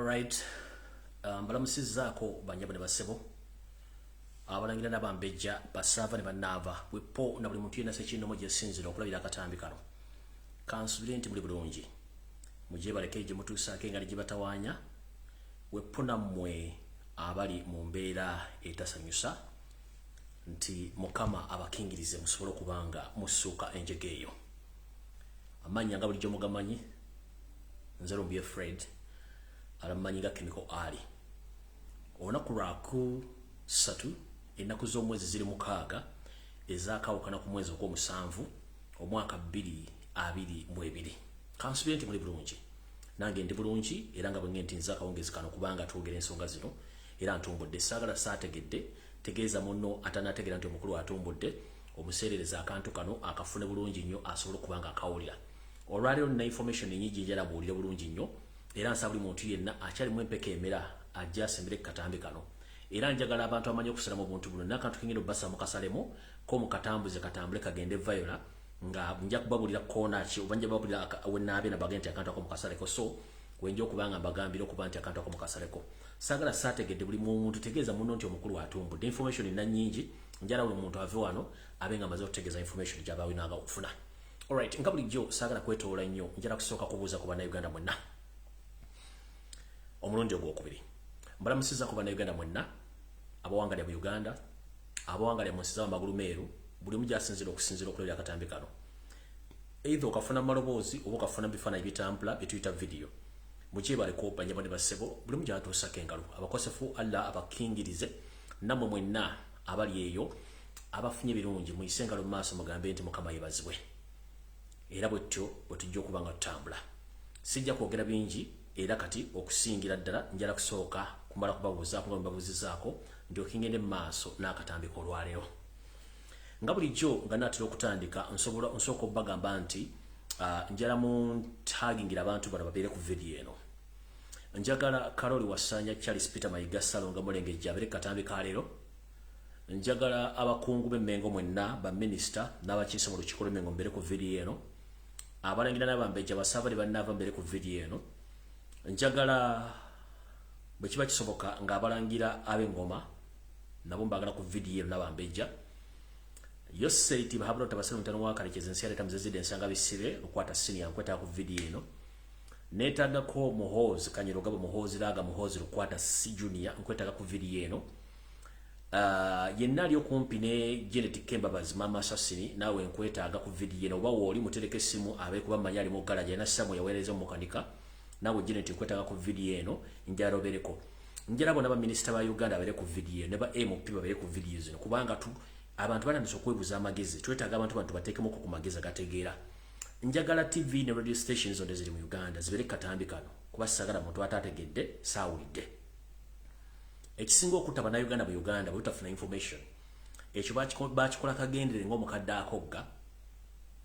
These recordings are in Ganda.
Alright, balamusizzaako banyabo ne basebo abalangira n'abambejja basava ne bannaava bwepo na buli muntu yenna sekinnomo gye sinzira okulabira akatambi kano kansubire nti muli bulungi mugye baleke gye mutuusaako engali gye batawaanya bwepo nammwe abali mu mbeera etasanyusa nti mukama abakingirize musobole okubanga musuuka enjege eyo amannya nga bulijjo mugamanyi nze Rumbi Fred alamanyi nga chemical ali olunaku lwaku 3 ennaku z'omwezi ziri 6 ezaakawukana ku mwezi ogw'omusanvu omwaka 2022 kansubire nti muli bulungi nange ndi bulungi era nga bwe nti nza akawungezi kano kubanga twogera ensonga zino era ntumbudde saagala saategedde tegeeza munno atanategeera nti omukulu atumbudde omuseerereza akantu kano akafune bulungi nnyo asobole okubanga akawulira olwaleero nina information enyingi njala buwulire bulungi nnyo era nsaba buli muntu yenna akyalimu empeka emera ajja asembere katambi kano era njagala abantu amanyi okusalamu obuntu buno n'akantu kengenda obbasa mu kasalemu ko mu katambuze katambule kagende viola nga nja kubabulira koona ki oba nja babulira wenaabe na bagenti akantu ako mu kasaleko so wenja okubanga mbagambira okuba nti akantu ako mu kasaleko saagala saategedde buli muntu tegeeza munno nti omukulu atumbudde information ina nnyingi njala buli muntu ave wano abe nga amaze okutegeeza information gy'abawinanga okufuna. Alright, nga bulijjo saagala kwetoola nnyo njala kusooka kubuuza ku bannayuganda mwenna omulundi ogwokubiri mbalamusiza ku bannayuganda mwenna abawangalya mu Uganda abawangalya mu nsi z'amagulu meeru buli mugyasinzira okusinzira okulabira akatambi kano either okafuna maloboozi oba okafuna bifaananyi bitambula bituyita video mukyebaleko banyabo ne basebo buli mugyatuusako engalo abakosefu Allah abakingirize nammwe mwenna abali eyo abafunye birungi muyise engalo mu maaso mugambe nti mukama yebazibwe era bwetyo bwe tujja okuba nga tutambula sijja kwogera bingi era kati okusingira ddala njala kusooka kumala kubabuuzaako nga mbabuuzizaako ndyoke ngende mu maaso n'akatambi k'olwaleero nga bulijjo nga naatera okutandika nsooka obbagamba nti njala muntagingira abantu bano babeere ku vidiyo eno njagala Karoli Wasanya Charles Peter Mayiga Salonga Mulengejja abeere katambi ka leero njagala abakungu b'Emmengo mwenna baminisita n'abakiise mu lukiiko lw'Emmengo mbeere ku vidiyo eno abalangira n'abambejja basaabale bannaava mbeere ku vidiyo eno njagala bwe kiba kisoboka ng'abalangira ab'engoma nabo mbagala ku vidiyo eno n'abambejja Yoseiti bahabula tabasala mutano wakalekeza ensi yaleta muzezide ensanga bisibe lukwata senior nkwetaaga ku vidiyo eno neetaagako Muhoozi Kanyerogabo Muhoozi Laaga Muhoozi lukwata si junior nkwetaaga ku vidiyo eno yenna ali okumpi ne Janet Kembabazi Mama Assassini naawe nkwetaaga ku vidiyo eno oba wooli mutereke essimu abe kuba mmanyi ali mu galaja yena Samu yaweereza omukanika naawe Janet nkwetaaga ku vidiyo eno njala obeereko njala bona baminisita ba Uganda babeere ku vidiyo ne ba MP babeere ku vidiyo zino kubanga abantu batandise okwebuuza amagezi twetaaga abantu bateekemoko ku magezi agategeera njagala TV ne radio stations zonna ziri mu Uganda zibeere katambi kano kuba saagala muntu ataategedde saawulidde ekisinga okutta bannayuganda mu Uganda bwe tutafuna information ekyo bakikola kagendere ng'omukadde akogga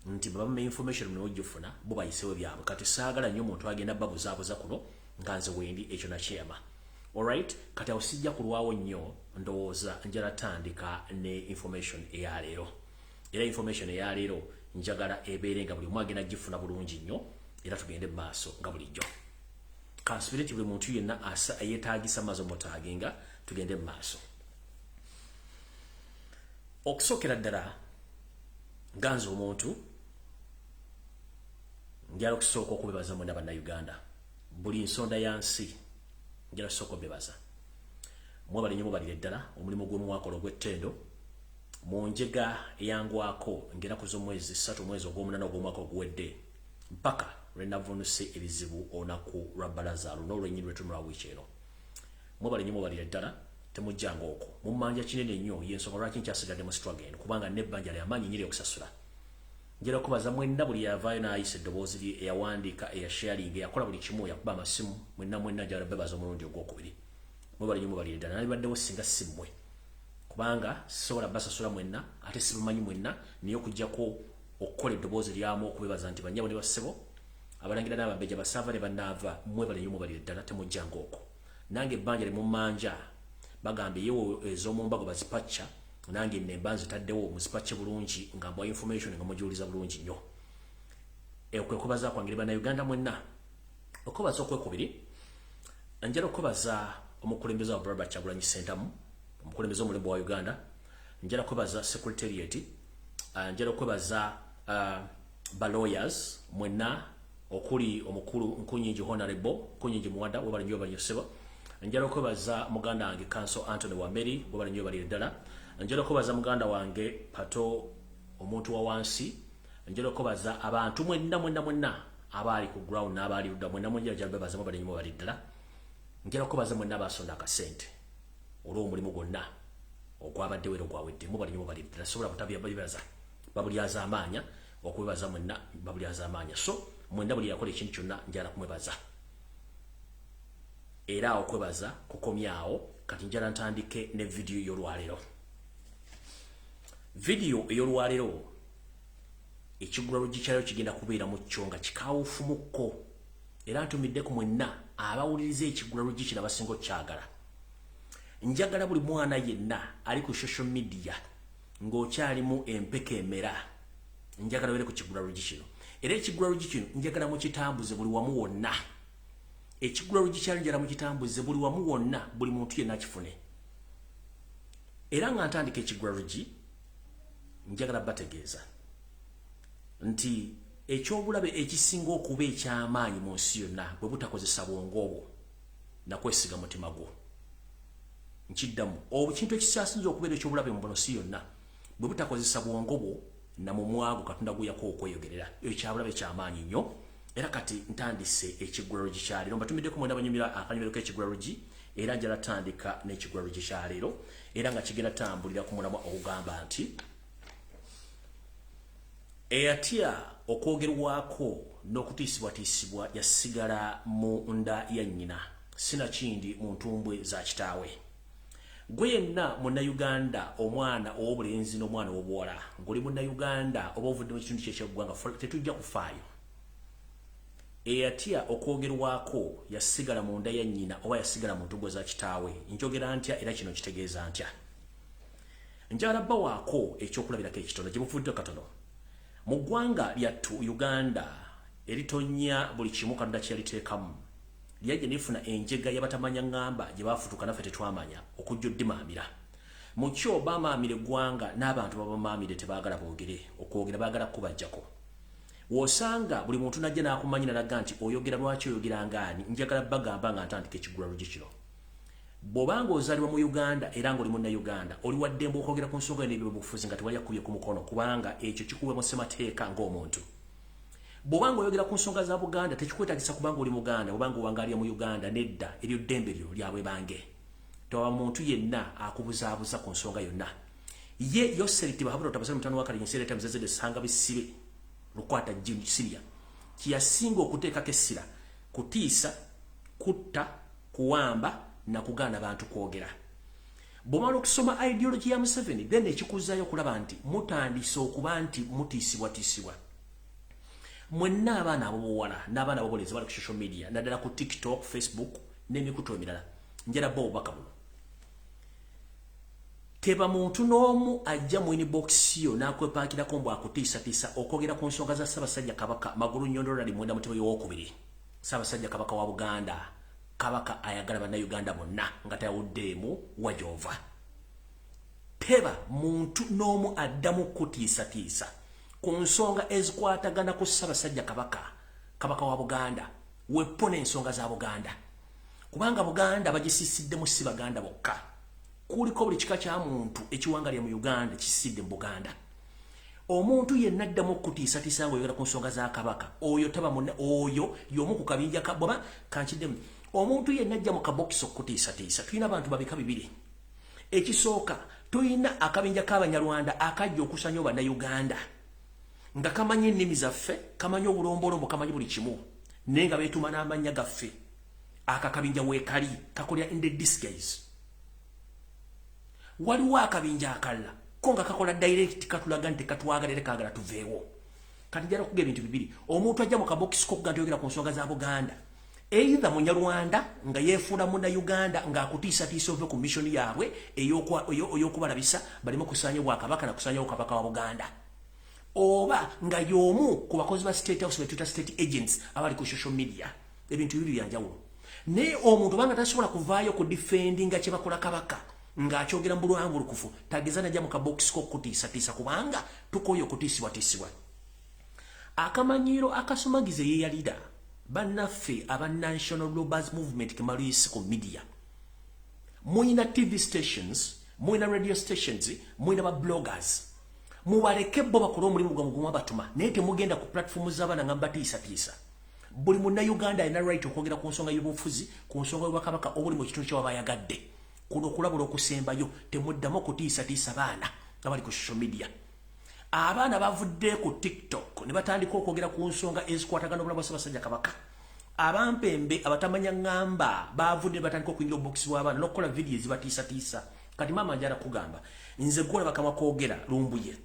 nti bwe bamume information muno ogifuna bo bayisewo byabwe kati saagala nnyo omuntu agenda babuzaabuza kuno nga nze wendi ekyo nakyema. Alright, kati awo sijja kulwawo nnyo ndowooza njala tandika ne information eyaleero era information eyaleero njagala ebeere nga buli omu agenda gifuna bulungi nnyo era tugende mu maaso nga bulijjo kansubire nti buli muntu yenna yeetaagisa maze mutaaginga tugende mu maaso okusookera ddala nga nze omuntu njala okusooka okubebaza mwena bannayuganda buli nsonda ya nsi njala kusooka obebaza mwebale nnyo mubalire ddala omulimu gw'omwakola ogw'ettendo mu njega eyangwako ng'ennaku z'omwezi 3 omwezi ogw'omunana ogw'omwaka oguwedde mpaka lwe navunuse ebizibu olunaku lwa Balazaalo n'olwennyini lwetunula wiiki eno mwebale nnyo mubalire ddala temujjanga okwo mummanja kinene nnyo y'ensonga lwaki nkyasigadde mu struggle eno kubanga n'ebbanja ly'amaanyi nyiri okusasula njala okubaza mwenna buli yavaayo n'ayisa eddoboozi lye eyawandiika eyasharinga eyakola buli kimu yakuba amasimu mwenna njala bebaza omulundi ogwokubiri mwebale nnyo mubalire ddala nalibaddewo singa si mmwe kubanga sisobola basasula mwenna ate sibumanyi mwenna niyo okuggyako okukola eddoboozi lyamu okubebaza nti bannyabo ne bassebo abalangira n'abambejja basaava ne bannaava mwebale nnyo mubalire ddala temujjanga okwo nange ebbanja limummanja bagamba eyo ez'omumbago bazipacca nange nemba nzitaddewo muzipacce bulungi nga mbwa information nga mugiwuliza bulungi nnyo ekwe kubaza kwangire bannayuganda mwenna okubaza okwekubiri njala okubaza omukulembeze wa Barbara Kyagulanyi Ssentamu, omukulembeze omulembe wa Uganda, njala kubaza secretariat, njala kubaza ba lawyers mwenna okuli omukulu Nkunyingi Honorable Nkunyingi Muwada webali nyo bali yoseba, njala kubaza muganda wange Council Anthony Wameri webali nyo bali ddala, njala kubaza muganda wange Pato omuntu wa wansi, njala kubaza abantu mwenna abali ku ground n'abali ludda mwenna mwenjala jalbe bazamo bali nyo bali ddala, njala kubaza mwenna basonda akasente olw'omulimu gwonna ogwabadde wero gwawedde mu bali nyo bali ddala, sobola kutabya babibaza babulyaza amaanya okwebaza mwenna babulyaza amaanya, so mwenna buli yakola ekintu kyonna njala kumwebaza era okwebaza kukomyawo. Kati njala ntandike ne video y'olwalero. Video ey'olwalero ekigulalo gikyayo kigenda kubeera mu kyo nga kikawufumuko era ntumidde ku mwenna abawuliriza ekigulalo gikina basinga kyagala. Njagala buli mwana yenna ali ku social media ng'okyalimu empeke emera, njagala were ku kigulalo gikino era ekigulalo gikino njagala mu kitambuze buli wamu wonna. Ekigulalo gikyali njagala mu kitambuze buli wamu wonna, buli muntu yenna kifune. Era nga ntandika ekigulalo gi njagala bategeeza nti ekyobulabe ekisinga okuba eky'amaanyi mu nsi yonna bwe butakozesa bwongo obwo na kwesiga mutima gwo. Nkiddamu, obukintu ekikyasinza okubeera ekyobulabe mu nsi yonna bwe butakozesa bwongo bwo na mu mwago Katonda guyako okweyogerera, ekyabulabe ky'amaanyi nnyo. Era kati ntandise ekigulalo gikyaleero, mbatumiddeko mwenda banyumira akanyumiro k'ekigulalo gi, era njala tandika n'ekigulalo gikyaleero era nga kigenda tambulira ku mulamwa okugamba nti eyatya okwogerwako n'okutiisibwatiisibwa yasigala mu nda ya nnyina, sinakindi mu ntumbwe za kitaawe. Gwe yenna Munnayuganda, omwana ow'obulenzi n'omwana ow'obuwala, ng'oli Munnayuganda oba ovudde mu kitundu ky'eggwanga, tetujja kufaayo. Eyatya okwogerwako yasigala mu nda ya nnyina oba yasigala mu ntumbwe za kitaawe, njogera ntya era kino kitegeeza ntya? Njagala bbawaako ekyokulabirako ekitono gye muvudde katono. Mu ggwanga lyattu Uganda eritonya buli kimu Katonda kye yaliteekamu, lyajja nefuna enjega y'abatamanya ngamba gye baafutuka naffe tetwamanya okujja oddimaamira. Mu kyo baamaamira eggwanga n'abantu babamaamire tebaagala boogere, okwogera baagala kubajjako. Wosanga buli muntu najja n'akumanya n'alaga nti oyogera lwaki oyogera ngaani, njagala bagamba nga ntandika ekigulalo gikino. Bw'obanga ozaalibwa mu Uganda era ng'oli Munnayuganda, oli wa ddembe okwogera ku nsonga y'ebyobufuzi nga tewali akubye ku mukono, kubanga ekyo kikuwe mu ssemateeka ng'omuntu. Bw'obanga oyogera ku nsonga za Buganda tekikwetagisa kubanga oli Muganda, obanga owangaalira mu Uganda, nedda eryo ddembe lyo lyabwe bange. Tewaba muntu yenna akubuzaabuza ku nsonga yonna. Ye Yoseriti Bahabura otabasale mutano wa Kalinyi Nsereta Mzezede Sanga bisibe lukwata Jim Siria kiyasinga okuteekako essira, kutiisa, kutta, kuwamba na kugaana bantu kwogera. Bw'omala okusoma ideology ya Museveni then ekikuzzaayo okulaba nti mutandise okuba nti mutiisibwatiisibwa. Mwenna abaana ab'obuwala n'abaana ab'obulenzi bali ku social media naddala ku TikTok, Facebook n'emikutu emirala, njala bba obubaka buno. Teba muntu n'omu ajja mu inbox yo n'akwepaakirako mbu akutiisatiisa okwogera ku nsonga za Ssaabasajja Kabaka Magulu Nnyondolo ali mwenda Mutebi w'okubiri, Ssaabasajja Kabaka wa Buganda, Kabaka ayagala Bannayuganda bonna nga tayawuddeemu wajova. Teba muntu n'omu addamu kutiisatiisa ku nsonga ezikwatagana ku Ssaabasajja Kabaka, Kabaka wa Buganda, weppona ensonga za Buganda. Kubanga Buganda bagisiisiddemu si Baganda bokka. Kuliko buli kika kya muntu ekiwangalya mu Uganda kisidde mu Buganda. Omuntu yenna addamu okutiisatiisa ng'oyogera ku nsonga za Kabaka, oyo taba munna, oyo y'omu ku kabinja kaboba kankiddemu. Omuntu yenna ajja mu kabokisi okutiisatiisa. Tulina abantu babika bibiri. Ekisooka, tulina akabinja k'Abanyarwanda akajja okusanya Bannayuganda nga kamanyi ennimi zaffe, kamanyi obulombolombo, kamanyi buli kimu, naye nga beetuma n'amannya gaffe. Akakabinja weekali kakolera in the disguise. Waliwo akabinja akalala ko nga kakola direct katulaga nti katwagala kaagala tuveewo. Kati njala okuga ebintu bibiri. Omuntu ajja mu kabokisi ko kugenda ku nsonga za Buganda, either Munyarwanda nga yeefuula Munnayuganda ng'akutiisatiisa ove ku mission yaabwe ey'okubalabisa baleme kusaanya Bwakabaka na kusaanyawo Kabaka wa Buganda, oba nga y'omu ku bakozi ba State House be tuyita state agents abali ku social media. Ebintu bibiri bya njawulo. ne omuntu banga tasobola kuvaayo ku defendinga kye bakola Kabaka ng'akyogera mu luhangulukufu tageza najja mu kabox ko kutiisatiisa kubanga tukoyo kutiisibwatiisibwa. Akamanyiiro akasumagize ye yalida bannaffe aba National Robbers Movement kemaluyisi ku media. Muyina TV stations, muyina radio stations, muyina ba bloggers. Mubaleke bo bakola omulimu gwa batuma naye temugenda ku platform z'abaana nga batiisatiisa. Buli munna Uganda alina right okwogera ku nsonga y'obufuzi, ku nsonga y'Obwakabaka obuli mu kitundu ky'abayagadde. Kuno okulabula okusembayo temuddamu okutiisatiisa baana nga bali ku social media. Abaana bavudde ku TikTok ne batandika okwogera ku nsonga ezikwatagana n'obulamu bwa Ssaabasajja Kabaka. Abampembe abatamanya ngamba bavudde batandika okuyingira obubox bw'abaana n'okukola video ezibatiisatiisa. Kati maama njala kugamba nze gwola bakama kwogera lumbuye.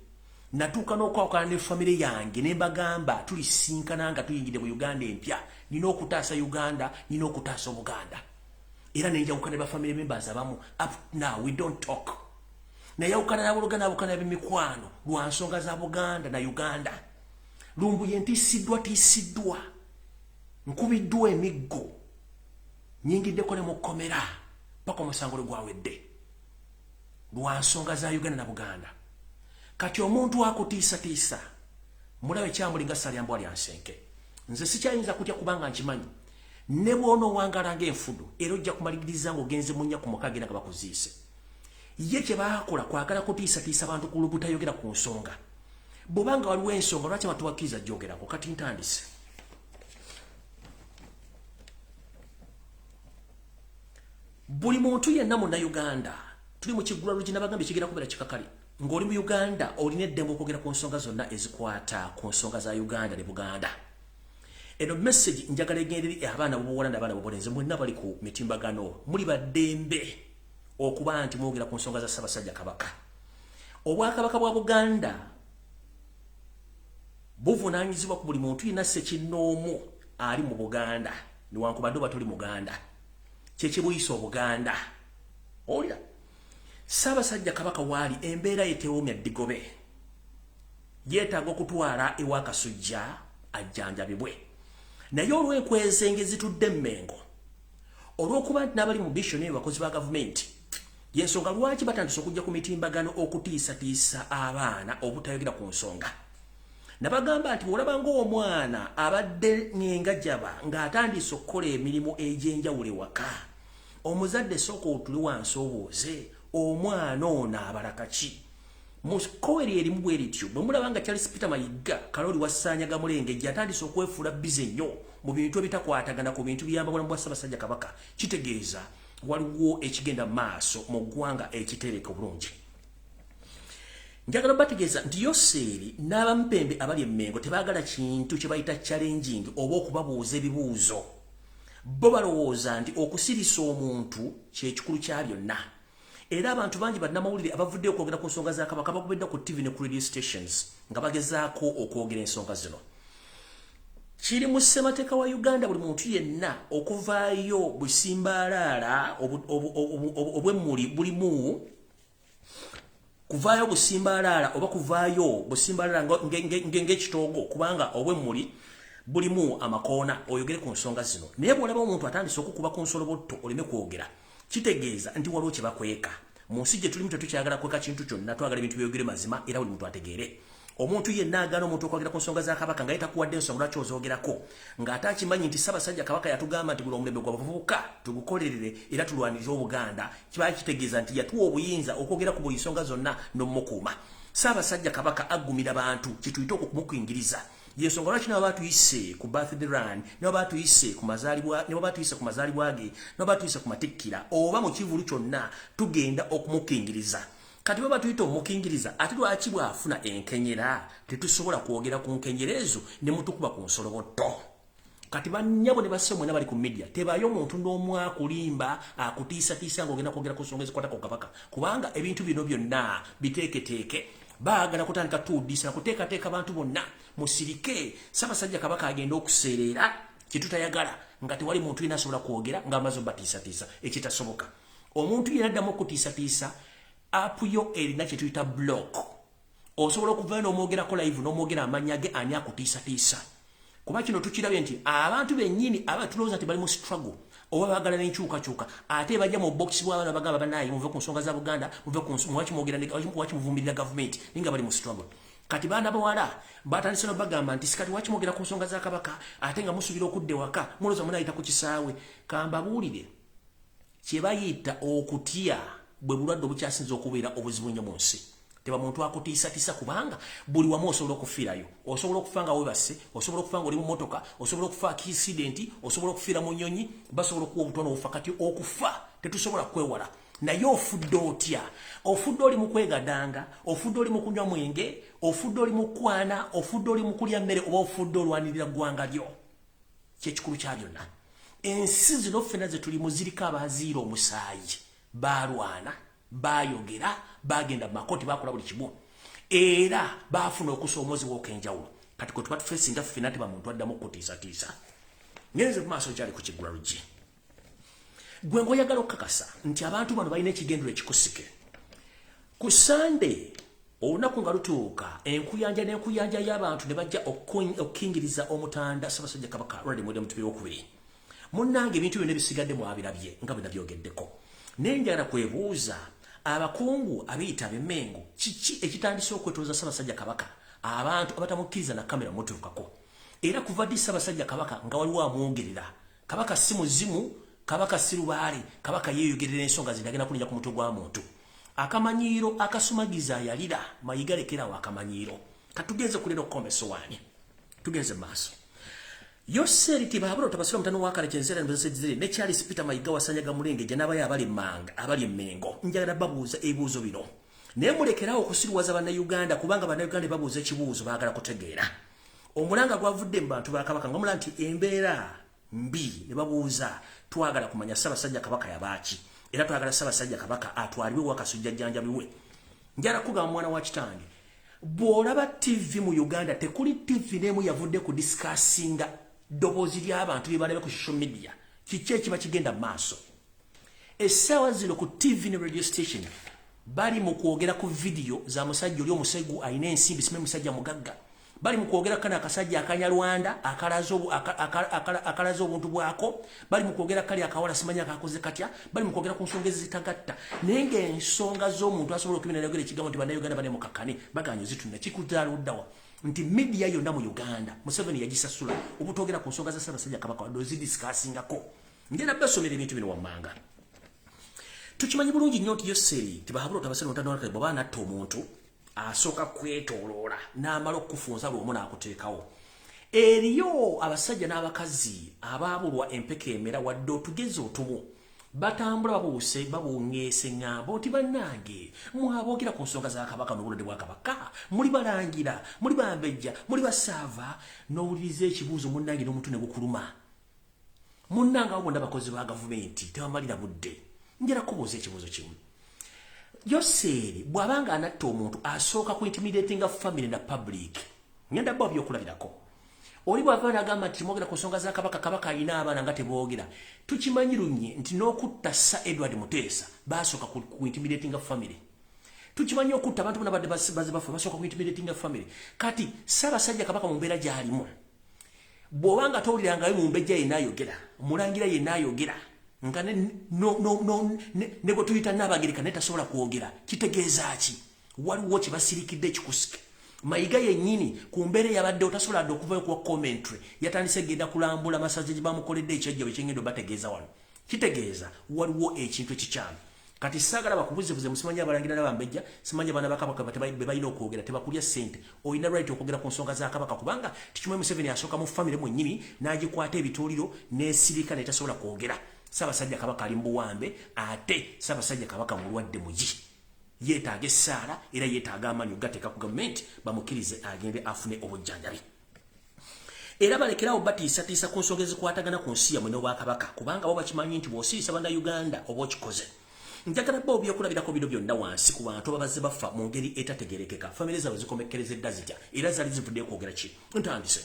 Natuuka n'okwawukana ne famire yange ne mbagamba tulisinkana nga tuyingidde mu Uganda empya. Nina okutaasa Uganda, nina okutaasa Obuganda. Era ne njawukana ne bafamire members abamu. Up now we don't talk. Nayawukana n'abologana abukana b'emikwano lwa nsonga za Buganda na Uganda. Lumbuye tiisiddwa. Nkubiddwa emiggo. Nyingiddeko ne mu kkomera paka omusango lwe gwawedde. Lwa nsonga za Uganda na Buganda. Kati omuntu akutiisatiisa mulabe kyamulinga Salyambwa lya Nsenke. Nze sikyayinza kutya kubanga nkimanyi. Ne bw'onoowangala ng'enfudu era ojja kumaliriza ng'ogenze mu nnya ku mukagenda nga bakuziise. Ye kye baakola kwagala kutiisatiisa abantu ku lubutayogera ku nsonga. Bw'obanga waliwo ensonga lwaki abantu bakkiriza gyogerako kati ntandise. Buli muntu yenna Munnayuganda tuli mu kiggula lugina bagambye kigenda kubeera kikakali. Ng'oli mu Uganda olina eddembe okwogera ku nsonga zonna ezikwata ku nsonga za Uganda ne Buganda. Eno message njagala egenderi abaana b'obuwala n'abaana b'obulenzi mwenna bali ku mitimbagano muli baddembe okuba nti mwogera ku nsonga za Ssaabasajja Kabaka. Obwakabaka bwa Buganda buvunaanyizibwa ku buli muntu yenna ssekinnoomu ali mu Buganda newankubadde oba toli Muganda. Kye kibuyisa Obuganda. Olira Ssaabasajja Kabaka waali embeera ye tewoomya ddigobe. Yeetaaga okutwala ewa Kasujja ajjanjabibwe. Naye olw'enkwezenge zitudde Mmengo olw'okuba nti n'abali mu dictionary bakozi ba gavumenti yensonga lwaki batandise okujja ku mitimbagano okutiisatiisa abaana obutayogera ku nsonga. Nabagamba nti bw'olaba ng'omwana abadde ng'engajjaba ng'atandise okukola emirimu egy'enjawulo ewaka, omuzadde sooka otuli wansi obuuze omwana ono abala kaki. Muskoweri erimu bwe lityo bwe mulaba nga Charles Peter Mayiga Kaloli Wassaanyaga Mulengejja atandise okwefuula bize nnyo mu bintu ebitakwatagana ku bintu biyamba bulamu bwa Ssaabasajja Kabaka, kitegeeza waliwo ekigenda maaso mu ggwanga ekitereke obulungi. Njagala bategeeza nti Yoseeri n'abampembe abali Emmengo tebaagala kintu kye bayita challenging oba okubabuuza ebibuuzo. Bo balowooza nti okusirisa omuntu ky'ekikulu kya byonna. Era abantu bangi bannamawulire abavudde okwogera ku nsonga za Kabaka bakubedde ku TV ne ku radio stations nga bagezaako okwogera ensonga zino. Kiri mu ssemateeka wa Uganda buli muntu yenna okuvaayo busimbaalaala obw'emmuli bulimu kuvaayo busimbaalaala oba kuvaayo busimbaalaala ng'ekitoogo kubanga obw'emmuli bulimu amakoona oyogere ku nsonga zino. Naye bw'olaba omuntu atandise okukuba ku nsolobotto oleme kwogera, kitegeeza nti waliwo kye bakweka. Mu nsi gye tulimu tetukyagala kweka kintu kyonna, twagala ebintu byogere mazima era buli muntu ategeere. Omuntu yenna agaana omuntu okwogera ku nsonga za Kabaka nga yetakuwadde ensonga lwaki ozoogerako ng'ate akimanyi nti Ssaabasajja Kabaka yatugamba nti buli omulembe gw'abavubuka tugukolerere era tulwanirize Obuganda, kiba kitegeeza nti yatuwa obuyinza okwogera ku buli nsonga zonna n'omukuuma. Ssaabasajja Kabaka aggumira bantu kituyite okumukuyingiriza. Yensonga lwaki nabo batuyise ku birthday run, nabo batuyise ku mazaalibwa, nabo batuyise ku mazaalibwa ge, nabo batuyise ku matikkira oba mu kivulu kyonna tugenda okumukingiriza. Kati baba tuyita omukingiriza ate lwaki bw'afuna enkenyera tetusobola kwogera ku nkenyera ezo ne mutukuba ku nsolobotto. Kati bannyabo ne basse mwena bali ku media tebayo omuntu n'omu akulimba akutiisatiisa ng'ogenda kwogera ku nsonga ezikwata ku Kabaka kubanga ebintu bino byonna biteeketeeke. Baagala kutandika tuudisa kuteekateeka abantu bonna musirike Ssaabasajja Kabaka agenda okuseerera kitutayagala nga tewali muntu yenna asobola kwogera ng'amaze obatiisatiisa ekitasoboka. Omuntu yenna addamu okutiisatiisa apu yo erina kye tuyita block. Osobola okuvaayo n'omwogerako live n'omwogera amannya ge ani akutiisatiisa. kuba kino tukirabye nti abantu bennyini abatulowooza nti bali mu struggle oba baagala n'enkyukakyuka ate bajja mu box bw'abaana bagamba banaye muve ku nsonga za Buganda muve ku wakimuvumirira gavumenti ninga bali mu struggle kati baana bawala batandise no bagamba nti sikati wakimwogera ku nsonga za Kabaka ate nga musubira okudde waka mulowooza munayita ku kisaawe kambabuulire kye bayita okutya bwe bulwadde obukyasinza okubeera obuzibu nnyo mu nsi teba muntu akutiisatiisa kubanga buli wamu osobola okufiirayo osobola okufa nga webase osobola okufa nga oli mu motoka osobola okufa akisidenti osobola okufiira mu nnyonyi basobola okuwa obutono obufa kati okufa tetusobola kwewala naye ofudde otya ofudde oli mu kwegadanga ofudde oli mu kunywa mwenge ofudde oli mu kwana ofudde oli mu kulya mmere oba ofudde olwanirira ggwanga lyo kyekikulu kya byonna ensi zino ffenna ze tuli muziriko abaziira omusaayi balwana bayogera bagenda makoti bakola buli kimu era bafuna okusoomozi w'okwenjawulo kati kwe tuba tufeesinga ffenna teba muntu addamu okutiisatiisa ngenze mu maaso gyali ku kiggula luggi gwe ngoyagala okukakasa nti abantu bano balina ekigendero ekikusike ku Sande olunaku nga lutuuka enkuyanja n'enkuyanja y'abantu ne bajja okukingiriza omutanda Ssaabasajja Kabaka Ronald Muwenda Mutebi II munnange ebintu byonna ebisigadde mwabirabye nga bwe nabyogeddeko nenjagala kwebuuza abakungu abiyita ab'Emmengo kiki ekitandise okwetooza Ssaabasajja Kabaka abantu abatamukkiriza na kamera mutuukako era kuva ddi Ssaabasajja Kabaka nga waliwo amwogerera Kabaka si muzimu Kabaka si lubaale Kabaka yeeyogerera ensonga zindagenda kulinnya ku mutwe gwa muntu akamanyiiro akasumagiza yalira mayiga lekerawo akamanyiiro katugenze kulera okukombeso wanye tugenze maaso Yoseri tibaburo tabasira mutano wakale kyensera mbezezire ne Charles Peter Mayiga wasanyaga mulenge je nabaye abali manga abali Mmengo njagala babuuza ebibuuzo bino ne mulekerawo okusirwaza bana Uganda kubanga bana Uganda babuuza ekibuuzo baagala kutegeera omulanga gwavudde mbantu ba Kabaka ngomula nti embeera mbi ne babuuza twagala kumanya Ssaabasajja Kabaka yabaaki era twagala Ssaabasajja Kabaka atwaliwe wakasujja jjanjabiwe njala kugamba mwana wa kitange bw'olaba TV mu Uganda tekuli TV n'emu yavudde ku discussinga ddoboozi ly'abantu bye balebe ku social media kiki ekiba kigenda mu maaso essaawa zino ku TV ne radio station bali mu kwogera ku video za musajja oli omusegu alina ensimbi sime musajja mugagga bali mu kwogera kana akasajja akanyalwanda akalaza obuntu bwako bali mu kwogera kali akawala simanya akakoze katya bali mu kwogera ku nsonga ezitagatta naye ng'ensonga z'omuntu asobola okubina nayogera ekigambo nti bannayuganda bane mu kakane baganye zitunda kikudaaluddawa nti media yonna mu Uganda Museveni yagisasula obutogera ku nsonga za Ssaabasajja Kabaka wadde ozidiscussingako ngenda basomera ebintu bino wammanga tukimanyi bulungi nnyo nti Yoseri tibahabula otabasere mutanda wakale bw'aba anatta omuntu asooka kwetooloola n'amala okufunza lw'omu n'akuteekawo eriyo abasajja n'abakazi abaabulwa empeka emera wadde otugezi otumu batambula babuuse babungeese ŋŋamba oti bannange mwaboogera ku nsonga za Kabaka n'obulwadde bwa Kabaka muli balangira muli bambejja muli basaava n'owuliriza ekibuuzo munnange n'omuntu ne gukuluma munnange abo bonna bakozi ba gavumenti tebamalira budde njala kubuuza ekibuuzo kimu Yoseri bw'abanga anatta omuntu asooka ku intimidating family na public ngenda bwa byokulabirako oli bw'ava n'agamba nti timwogera ku nsonga za Kabaka Kabaka alina abaana nga teboogera tukimanyi lunye nti n'okutta Sir Edward Muteesa basooka ku intimidating family tukimanyi okutta abantu bonna badde baze bafa basooka ku intimidating family kati Ssaabasajja Kabaka mu mbeera gy'alimu bw'obanga towulirangayo mu mbejja yenna ayogera mulangira yenna ayogera nga ne gwe tuyita Nnaabagereka ne tasobola kwogera kitegeeza ki waliwo kye basirikidde ekikusike Mayiga yennyini ku mbeera yabadde otasobola dde okuvayo kuwa commentary yatandise genda kulambula masazi gye bamukoledde ekyejjo bwe kyengendo bategeeza wano kitegeeza waliwo ekintu ekikyamu kati saagala bakubuzebuze musimanya abalangira n'abambejja simanya abaana ba Kabaka be balina okwogera tebakulya ssente olina right okwogera ku nsonga za Kabaka kubanga tikimwe Museveni asooka mu famire mwennyini n'agikwata ebituuliro n'esirika n'etasobola kwogera Ssaabasajja Kabaka ali mu buwambe ate Ssaabasajja Kabaka mulwadde mugi yeetaaga essaala era yeetaaga amaanyi ogateeka ku gavumenti bamukkirize agende afune obujjanjabi era balekerawo batiisatiisa ku nsonga ezikwatagana ku nsi yamwe n'Obwakabaka kubanga bo bakimanyi nti bw'osirisa bannayuganda oba okikoze njagala bo byokulabirako bino byonna wansi ku bantu ababaze bafa mu ngeri etategerekeka famire zaabwe zikomekkerezedda zitya era zaali zivuddeyo kwogera ki ntandise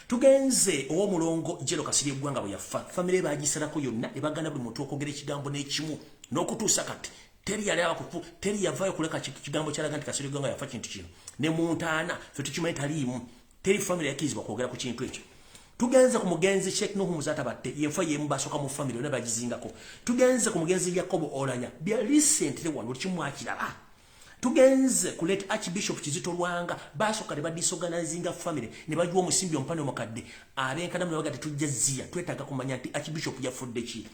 tugenze ow'omulongo Jero Kasirye eggwanga bwe yafa famire baagisalako yonna ne bagana buli muntu okwogera ekigambo n'ekimu n'okutuusa kati teri yali abakufu teri yavaayo kuleka kigambo kyalaga nti Kasirye eggwanga yafa kintu kino ne mu ntaana ffe tukimanyi taliimu teri famire yakkirizibwa kwogera ku kintu ekyo tugenze ku mugenzi Sheikh Nuhu Muzata batte yenfa yembasoka mu family ne bagizingako tugenze ku mugenzi Yakobo Olanya bya recently wano kimwakiraba tugenze kuleta Archbishop Kizito Lwanga basoka ne badisorganizinga family ne bajwa omusimbi ompane omukadde abenkana mu bagati tujjazia twetaga kumanya nti Archbishop yafudde ki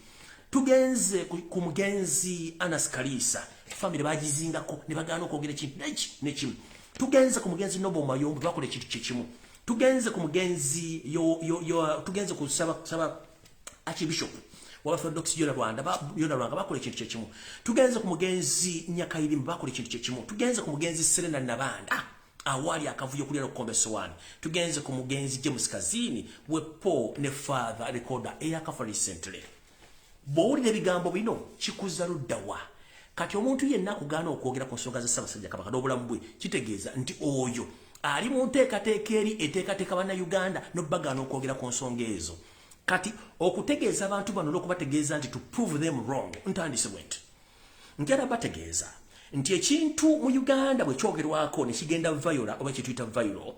tugenze ku mugenzi Anas Kalisa family bagizingako ne bagana okwogera kintu nekimu tugenze ku mugenzi Nobo Mayombe bakole kintu kikimu tugenze ku mugenzi tugenze ku saba Archbishop wa Orthodox Rwanda bakole kintu kikimu tugenze ku mugenzi Nyakayirimba bakole kintu kikimu tugenze ku mugenzi Serena Nabanda awali akavuyo kulira Kombeso 1 tugenze ku mugenzi James Kazini wepo ne father recorder eyakafa recently bowuli ebigambo bino kikuza luddawa kati omuntu yenna kugana okwogera ku nsonga za Ssaabasajja Kabaka n'obulamu bwe kitegeeza nti oyo ali mu nteekateeka eri eteekateeka bannayuganda n'obbagana okwogera ku nsonga ezo kati okutegeeza abantu bano n'okubategeeza nti to prove them wrong ntandise bwenti njala bategeeza nti ekintu mu Uganda bwe kyogerwako ne kigenda viola oba kituyita viral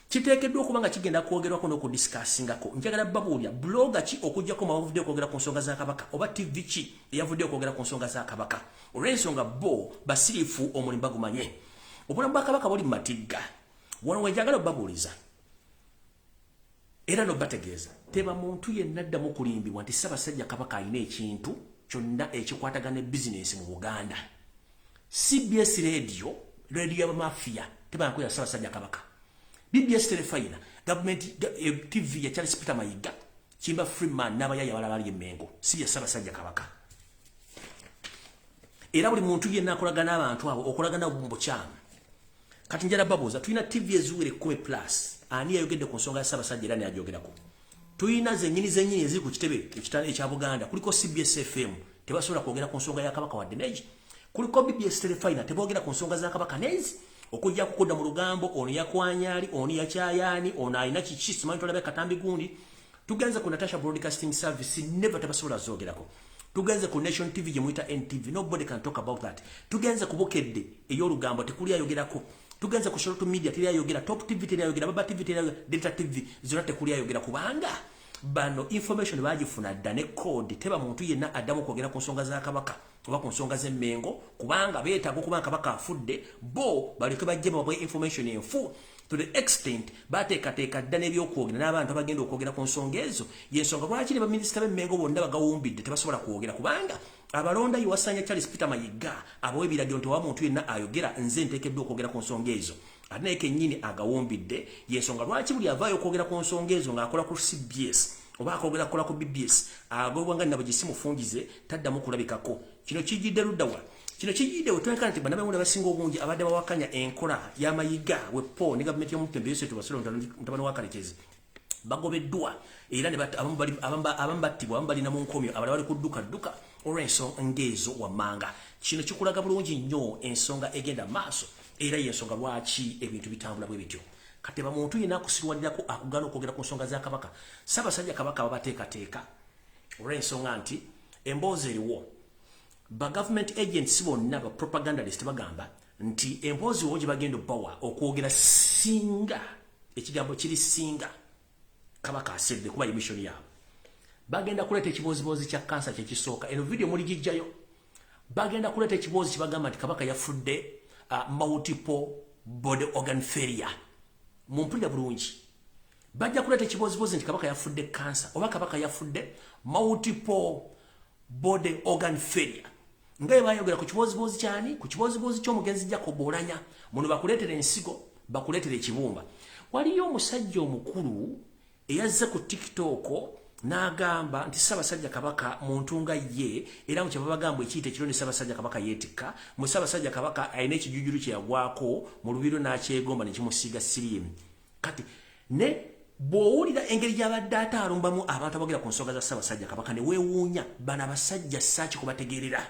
kiteekeddwa okuba nga kigenda kwogerwako n'okudiscussingako njagala babuulya bloga ki okujjako mawavudde okwogera ku nsonga za Kabaka oba TV ki eyavudde okwogera ku nsonga za Kabaka olw'ensonga bo basirifu omulimu bagumanye obulamu bwa Kabaka buli matigga wano wenjagala babuuliza era n'obategeeza teba muntu yenna addamu kulimbibwa nti Ssaabasajja Kabaka alina ekintu kyonna ekikwatagana bizinesi mu Buganda CBS radio y'abamafia tebankoya Ssaabasajja Kabaka BBS Telefina government TV ya Charles Peter Mayiga Kimba Freeman n'abayaya balala bali emengo si ya Ssaabasajja Kabaka era buli muntu yenna akolagana abantu abo okolagana bumbo kyamu kati njala babuuza tulina TV ezuwere 10+ ani yayogedde ku nsonga ya Ssaabasajja era n'ajogerako tulina zennyini eziri ku kitebe ekitale ekya Buganda kuliko CBS FM tebasobola kwogera ku nsonga ya Kabaka wadde neji kuliko BBS Telefina teboogera ku nsonga za Kabaka nezi okujja kukoda mu lugambo ono yakwanyali ono yakyayani ono alina kiki simanyi tolabe katambi gundi tugenze ku Natasha Broadcasting Service never tabasobola zogerako tugenze ku Nation TV gye muyita NTV nobody can talk about that tugenze ku Bukedde ey'olugambo tekuli ayogerako tugenze ku Short Media teri ayogera Top TV teri ayogera Baba TV teri ayogera Delta TV zonna tekuli ayogera kubanga bano information bagifuna dda ne code teba muntu yenna addamu kwogera ku nsonga za Kabaka oba ku nsonga z'emmengo kubanga beetaaga okuba Kabaka afudde bo baleke bajje babwe information enfu to the extent bateekateeka dda n'ebyokwogera n'abantu abagenda okwogera ku nsonga ezo y'ensonga lwaki ne baminisita b'emmengo bonna bagawumbidde tebasobola kwogera kubanga abalonda yiwasanya Charles Peter Mayiga abawe ebiragiro nti wa muntu yenna ayogera nze nteekeddwa okwogera ku nsonga ezo ate kennyini agawumbidde y'ensonga lwaki buli avaayo okwogera ku nsonga ezo ng'akola ku CBS oba akwogera kukola ku BBS agobwanga nabo gisimufungize taddamu kulabikako kino kijidde luddawa kino kijidde wetulekana nti bannabawunda basinga obungi abadde bawakanya enkola y'amayiga wepo ne gavumenti y'omutembe yose tubasolo mutabani wa Kalekezi bagobeddwa era abamu battibwa abamu balina mu nkomyo abalala bali kudduka olw'ensonga ezo wammanga kino kikulaga bulungi nnyo ensonga egenda maaso era y'ensonga lwaki ebintu bitambula bwe bityo kateba muntu yina akusirwanirako akugana okwogera ku nsonga za Kabaka Ssaabasajja Kabaka babateekateeka olw'ensonga nti emboozi eriwo ba government agents bonna ba propagandalist bagamba nti emboozi wo gye bagenda obbawa okwogera singa ekigambo kiri singa Kabaka asedde kuba emission yaabo bagenda kuleeta ekibooziboozi kya kansa kyekisooka eno video muli gijjayo bagenda kuleeta ekiboozi kibagamba nti Kabaka yafudde multiple body organ failure mumpulira bulungi bajja kuleeta ekibooziboozi nti Kabaka yafudde kansa oba Kabaka yafudde multiple body organ failure ngaye bayogera ku kibooziboozi kyani ku kibooziboozi ky'omugenzi Jacob Olanya muno bakuleetera ensigo bakuleetera ekibumba waliyo omusajja omukulu eyazze ku TikTok n'agamba nti Ssaabasajja Kabaka muntu nga ye era mu kyabagamba ekiyita ekiro ne Ssaabasajja Kabaka yeetikka mu Ssaabasajja Kabaka alina ekijujulu kye yagwako mu lubiro n'akyegomba ne kimusiiga siriimu kati ne bw'owulira engeri gy'abadde ate alumbamu abantu abogera ku nsonga za Ssaabasajja Kabaka ne weewuunya bano abasajja saaki kubategeerera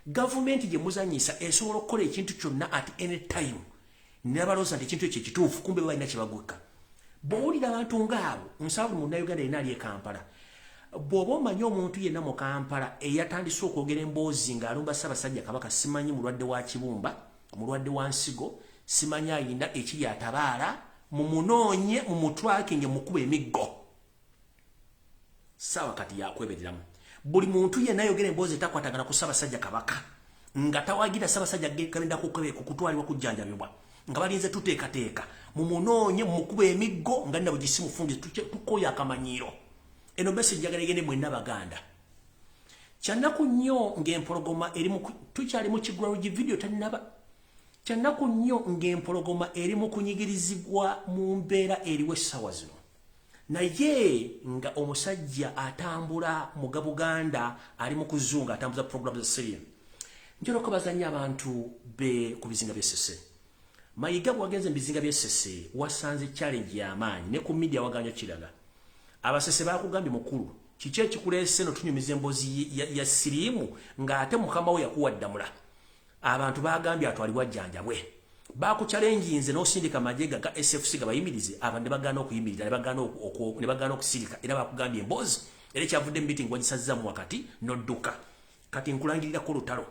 gavumenti gye muzanyisa esobola okukola ekintu kyonna at any time ne balooza nti ekintu ekyo ekituufu kumbe balina kye bagweka bw'owulira abantu ng'abo nsaba buli munnayuganda yenna ali e Kampala bw'oba omanyi omuntu yenna mu Kampala eyatandise okwogera emboozi ng'alumba Ssaabasajja Kabaka simanyi mulwadde wa kibumba mulwadde wa nsigo simanyi ayina ekiri atabaala mumunoonye mumutwakinge mukube emiggo sawa kati yakwebereramu buli muntu yenna ayogera emboozi etakwatagana ku Ssaabasajja Kabaka nga tawagira Ssaabasajja genda kukutwalibwa kujjanjabibwa nga balinze tuteekateeka mumunoonye mukube emiggo nga nina bugisimu fungi tukoya akamanyiiro eno message njagala egende mwenna Baganda kyannaku nnyo ng'empologoma eri tukyali mu kigwarugi video taninaba kyannaku nnyo ng'empologoma eri mu kunyigirizibwa mu mbeera eriwo essaawa zino naye nga omusajja atambula mu Buganda ali mu kuzunga atambuza program za Syria njolo ko bazanya abantu be ku bizinga by'essese Mayiga bwagenze bizinga by'essese wasanze challenge y'amaanyi ne ku media waganyo kiraga abasese bakugambye mukulu kiki ekikulese no tunyumiza emboozi ya sirimu nga ate mukama we yakuwaddamula abantu bagambye atwalibwa jjanjabwe baku challenge inze no sindika majega ga SFC gabayimirize abande bagana okuyimirira ne bagana okusirika era bakugambye emboozi era kyavudde meeting wagisazza mu wakati nodduka kati nkulangirira ko lutalo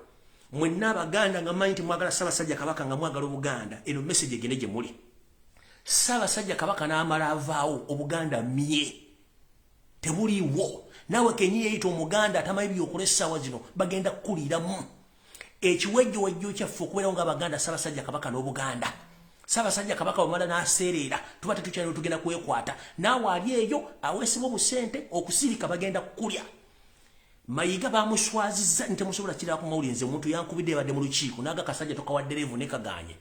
mwenna Abaganda nga manyi mwagala Ssaabasajja Kabaka nga mwagala Obuganda eno message egende gye muli Ssaabasajja Kabaka n'amala avaawo Obuganda mye tebuliwo nawe kenyi yeyita Omuganda atamanyi by'okola essaawa zino bagenda kukuliramu ekiwejjowejjo kyaffe okubeerawo ng'Abaganda Ssaabasajja Kabaka n'Obuganda Ssaabasajja Kabaka bw'amala n'aseerera tuba tetukyalina tugenda kwekwata naawe ali eyo aweesebwa obusente okusirika bagenda kukulya Mayiga bamuswazizza ntemusobola kirala ku mawulire nze omuntu yankubidde badde mu lukiiko naga kasajja tokawadderevu ne kaganye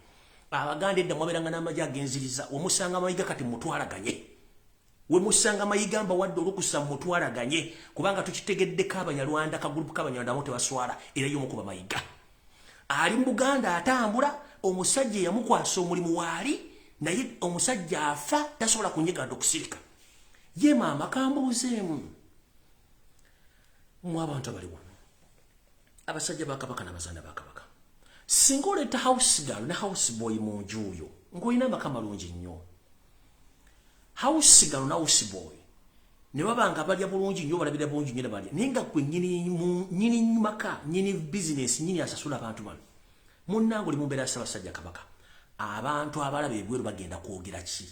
Abaganda edda mwaberanga n'amagye agenziriza omusanga Mayiga kati mutwalaganye we musanga Mayiga mba wadde olukusa mutwalaganye kubanga tukitegeddeko Abanyarwanda ka group k'Abanyarwanda amote baswala era y'omukuba Mayiga ali mu Buganda atambula omusajja yamukwasa omulimu waali naye omusajja afa tasobola kunyega okusirika ye maama kambuuzeemu mu abantu abaliwo abasajja ba Kabaka n'abazaana ba Kabaka singa oleeta house girl ne house boy mu nju yo ng'olina amaka malungi nnyo house girl na house boy ne babanga balya bulungi nnyo balabira bulungi nnyo balya naye nga gwe nnyini maka nnyini business nnyini asasula abantu bano munnange oli mu mbeera ya Ssaabasajja Kabaka abantu abalaba ebweru bagenda kwogera ki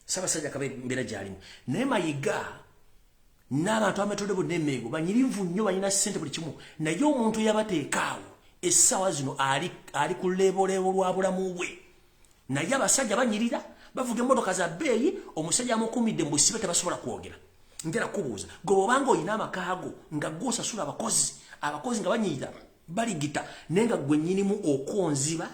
Ssaabasajja Kabaka mbeera gy'alimu naye Mayiga n'abantu ametode bonna emmengo banyirivu nnyo balina ssente buli kimu naye omuntu yabateekaawo essaawa zino ali ku leebolebo lwa bulamu bwe naye abasajja banyirira bavuga emmotoka za bbeeyi omusajja amukumidde mu busibe tebasobola kwogera ngera kubuuza gwe obanga olina amakaago nga gw'osasula abakozi nga banyirira baligita naye nga gwe nnyinimu okonziba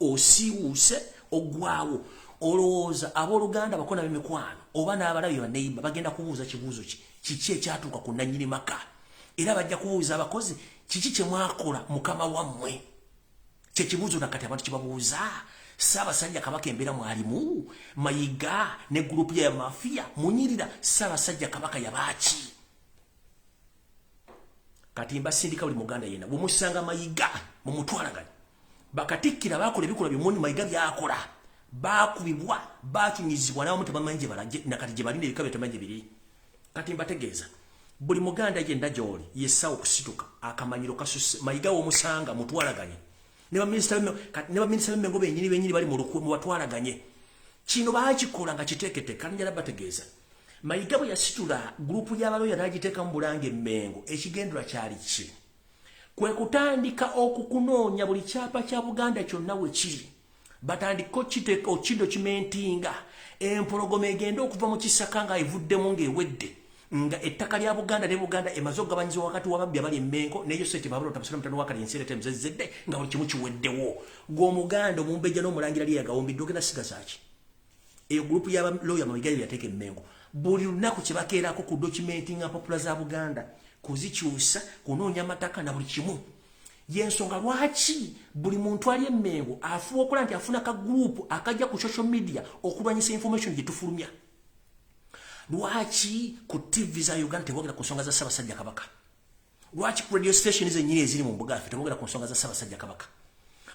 osiiwuuse oggwawo olowooza abooluganda bakona b'emikwano oba n'abalabi baneyimba bagenda kubuuza kibuuzo kiki ekyatuuka ku nannyini maka era bajja kubuuza abakozi kiki kye mwakola mukama wammwe kyekibuuzo nakati abantu kibabuuza Ssaabasajja Kabaka embeera mwalimu Mayiga ne gurupu ya mafiya munyirira Ssaabasajja Kabaka yabaaki kati mbasindika buli muganda yenna bwemusanga Mayiga mumutwalaganya bakatikkira bakola ebikola byomuni Mayiga byakola bakubibwa bakinyizibwa nawo mutabamanyi gye balaje nakati gye balina ebika byetamanyi biri kati mbategeeza buli muganda yenna gy'oli yessawo okusituka akamanyiro kasuse Mayiga w'omusanga mutwalaganye ne baminisita b'emmengo bennyini bali mu batwalaganye kino baakikola nga kiteekete kandi njala bategeeza Mayiga bwe yasitula gurupu y'abaloya n'agiteeka mu Bulange Mmengo ekigendera kyali ki kwe kutandika okukunoonya buli kyapa kya Buganda kyonna we kiri batandika okidokimentinga empologoma egenda okuva mu Kisaka nga evuddemu ng'ewedde nga ettaka lya Buganda ne Buganda emaze okugabanyizibwa wakati w'ababbi abali Mmengo neyo sente babalo tamusala mutano wakati enseera temuzezedde nga buli kimu kiweddewo gw'Omuganda omumbejja n'omulangira lye yagawombiddwe ogenda sigasa ki eyo gurupu y'abaloya Mayiga yateeka Mmengo buli lunaku kye bakeerako ku dokimentinga mpapula za Buganda kuzikyusa kunoonya amataka na buli kimu yensonga lwaki buli muntu ali Mmengo afuwa okola nti afuna ka group akajja ku social media okulwanyisa information gye tufulumya lwaki ku TV za Uganda tebogera ku nsonga za Ssaabasajja Kabaka lwaki ku radio station zennyini eziri mu mbuga ffe tebogera ku nsonga za Ssaabasajja Kabaka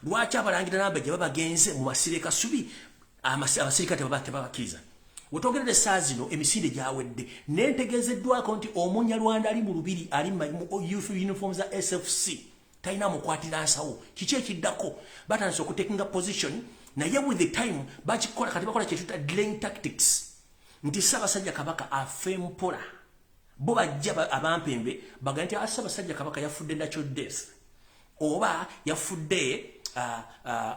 lwaki abalangira n'abajja babagenze mu masire kasubi abasirikale tebabakkiriza wetogerere saa zino emisinde gyawedde nentegezeddwako nti Omunyarwanda ali mu lubiri ali mu youth uniform za SFC talina mukwatira nsawo kiki ekiddako batandise okutekinga position naye with the time bakikola kati bakola kyetuta delaying tactics nti Ssaabasajja Kabaka afe mpola bo bajja abampembe baga nti Ssaabasajja Kabaka yafudde natural death oba yafudde